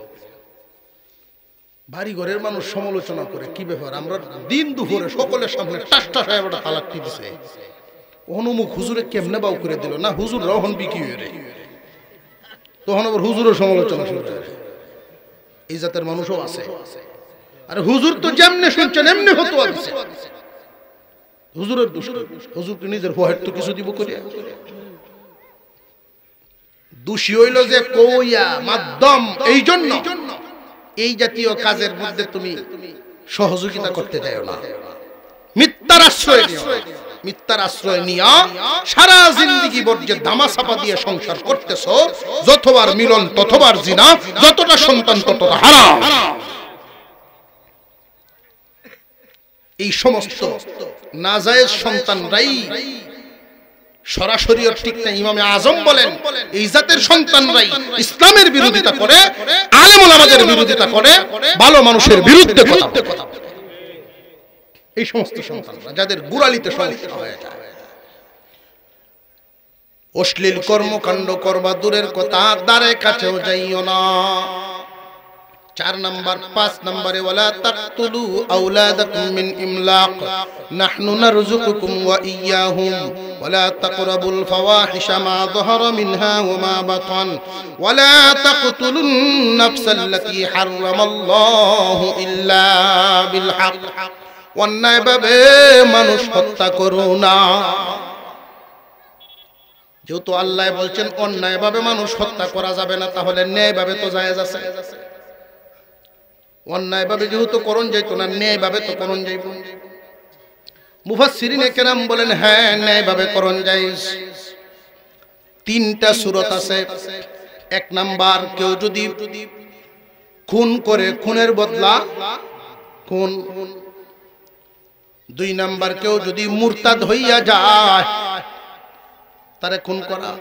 বাড়ি ঘরের মানুষ সমালোচনা করে কি ব্যাপার, আমরা দিন দুপুরে সকলের সামনে টাসটা সাহেবটা তালাক দিছে, অমুক হুজুরে কেমনে বাউ করে দিল না, হুজুর রহন বিকি হয়ে রে। তখন আবার হুজুরের সমালোচনা শুরু করে। এই জাতের মানুষও আছে। আরে হুজুর তো যেমনে শুনছেন এমনি ফতোয়া দিছে, হুজুরের দোষ, হুজুরকে নিজের হোয়াইট তো কিছু দিব করিয়া। দোষী হইল যে কইয়া মাধ্যম। এই জন্য এই জাতীয় কাজের মধ্যে তুমি সহযোগিতা করতে যাও না, মিথ্যার আশ্রয় নিও। মিথ্যার আশ্রয় নিয়া সারা জিন্দেগি বর্জে দামাচাপা দিয়ে সংসার করতেছো, যতবার মিলন ততবার জিনা, যতটা সন্তান ততটা হারাম। এই সমস্ত নাজায়েজ সন্তানরাই সরাসরি ঠিক না। ইমামে আজম বলেন এই জাতের সন্তানরাই ইসলামের বিরোধিতা করে, আলেম ওলামাদের বিরোধিতা করে, ভালো মানুষের বিরুদ্ধে কথা বলে। এই সমস্ত সন্তানরা যাদের গুড়ালিতে সমস্যা হয়ে যায়, অশ্লীল কর্মকাণ্ড করবা দূরের কথা, দ্বারে কাছেও যাইও না। 4 নাম্বার 5 নম্বরে ওয়ালা তাকতুলু আওলাদাকুম মিন ইমলাক নাহনু নারযুকুকুম ওয়া ইয়্যাহুম ওয়ালা তাকরাবুল ফাওয়াহিশা মা যাহারা মিনহা ওয়া মা বাতান ওয়ালা তাকতুলুন নাফসাল্লাতী হারামাল্লাহু ইল্লা বিল হক। অন্যায়ভাবে মানুষ হত্যা করো না। যেহেতু আল্লাহ বলছেন অন্যায়ভাবে মানুষ হত্যা করা যাবে না, তাহলে ন্যায়ভাবে তো জায়েজ আছে। অন্যায়ভাবে যেহেতু করণ যাইতো না, ন্যায়ভাবে তো করণ যাইব। মুফাসসিরিনে কেরাম বলেন হ্যাঁ ন্যায়ভাবে করণ জায়েজ। তিনটা সূরত আছে। এক নাম্বার, কেউ যদি খুন করে খুনের বদলা খুন। দুই নাম্বার, কেউ যদি মুরতাদ হইয়া যায় তারে খুন করা।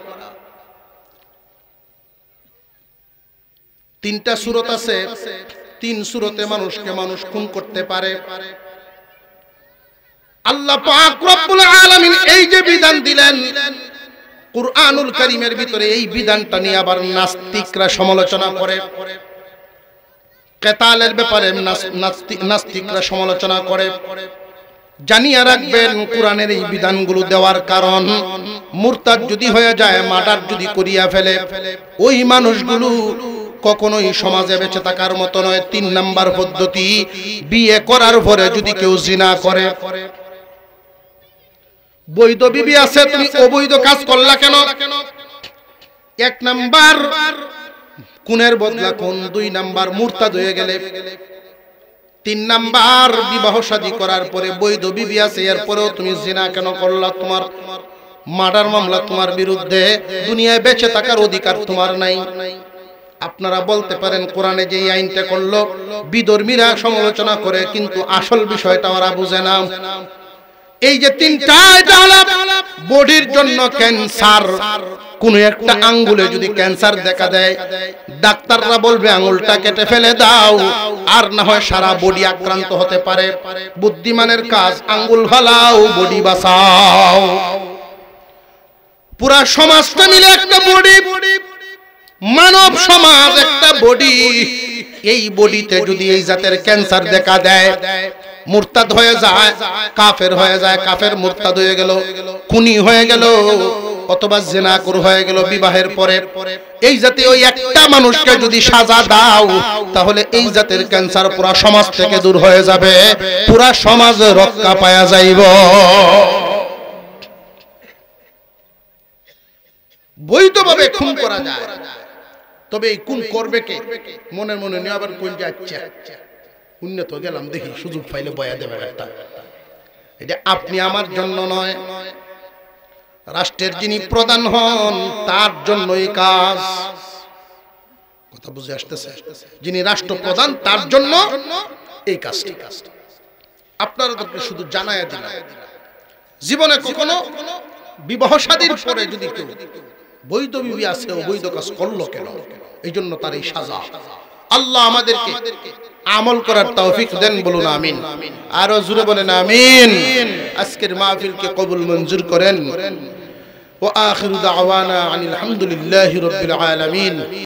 তিনটা সূরত আছে, তিন সূরতে মানুষকে মানুষ খুন করতে পারে। আল্লাহ পাক রব্বুল আলামিন এই যে বিধান দিলেন কুরআনুল কারীমের ভিতরে, এই বিধানটা নিয়ে আবার নাস্তিকরা সমালোচনা করে। কেতালের ব্যাপারে নাস্তিকরা সমালোচনা করে। জানিয়ে রাখবেন কোরআনের এই বিধানগুলো দেওয়ার কারণ, মুরতাদ যদি হয়ে যায়, মার্ডার যদি করিয়া ফেলে, ওই মানুষগুলো কখনোই সমাজে বেঁচে থাকার মতো নয়। তিন নাম্বার পদ্ধতি, বিয়ে করার পরে যদি কেউ জিনা করে, বৈধ বিবি আছে, তুমি অবৈধ কাজ করলা কেন? এক নাম্বার খুনের বদলা খুন, দুই নাম্বার মুরতাদ হয়ে গেলে, তিন নাম্বার বিবাহ শাদী করার পরে বৈধ বিবি আছে, এরপরেও তুমি জিনা কেন করলা? তোমার মার্ডার মামলা তোমার বিরুদ্ধে, দুনিয়ায় বেঁচে থাকার অধিকার তোমার নাই। আপনারা বলতে পারেন কোরআনে যে এই আইনটা করলো, বিধর্মীরা সমালোচনা করে, কিন্তু আসল বিষয়টা ওরা বুঝে না। এই যে তিনটা বডির জন্য ক্যান্সার, কোন একটা আঙ্গুলে যদি ক্যান্সার দেখা দেয়, ডাক্তাররা বলবে আঙ্গুলটা কেটে ফেলে দাও, আর না হয় সারা বডি আক্রান্ত হতে পারে। বুদ্ধিমানের কাজ আঙ্গুল ফালাও, বডি বাঁচাও। পুরা সমাজটা মিলে একটা বডি, মানব সমাজ একটা বডি। এই বডিতে যদি এই জাতের ক্যান্সার দেখা দেয়, মুরতাদ হয়ে যায়, কাফের হয়ে যায়, কাফের মুরতাদ হয়ে গেল, খুনি হয়ে গেল, অথবা জিনাকুর হয়ে গেল বিবাহের পরে, এই জাতীয় ওই একটা মানুষকে যদি সাজা দাও, তাহলে এই জাতের ক্যান্সার পুরা সমাজ থেকে দূর হয়ে যাবে, পুরা সমাজ রক্ষা পাওয়া যাইব। বৈধভাবে খুন করা যায়, তবে এই খুন করবে কে? মনে মনে নিয়ে আবার কোন যাচ্ছে, উন্নত গেলাম দেখি সুযোগ পাইলে বয়া দেবে একটা। এটা আপনি আমার জন্য নয়, রাষ্ট্রের যিনি প্রধান হন তার জন্য এই কাজ। কথা বুঝে আসতেছে? যিনি রাষ্ট্রপ্রধান তার জন্য এই কাজটি। আপনাদেরকে শুধু জানায়া দিলাম, জীবনে কখনো বিবাহ শাদীর পরে যদি কেউ বৈধ বিবি আছে, অবৈধ কাজ করলো কেন, এই জন্য তার এই সাজা। আল্লাহ আমাদেরকে আমল করার তৌফিক দেন, বলুন আমিন। আরো জোরে বলেন আমিন। আজকের মাহফিলকে কবুল মঞ্জুর করেন। ওয়া আখিরু দাওয়ানা আনিল হামদুলিল্লাহি রাব্বিল আলামিন।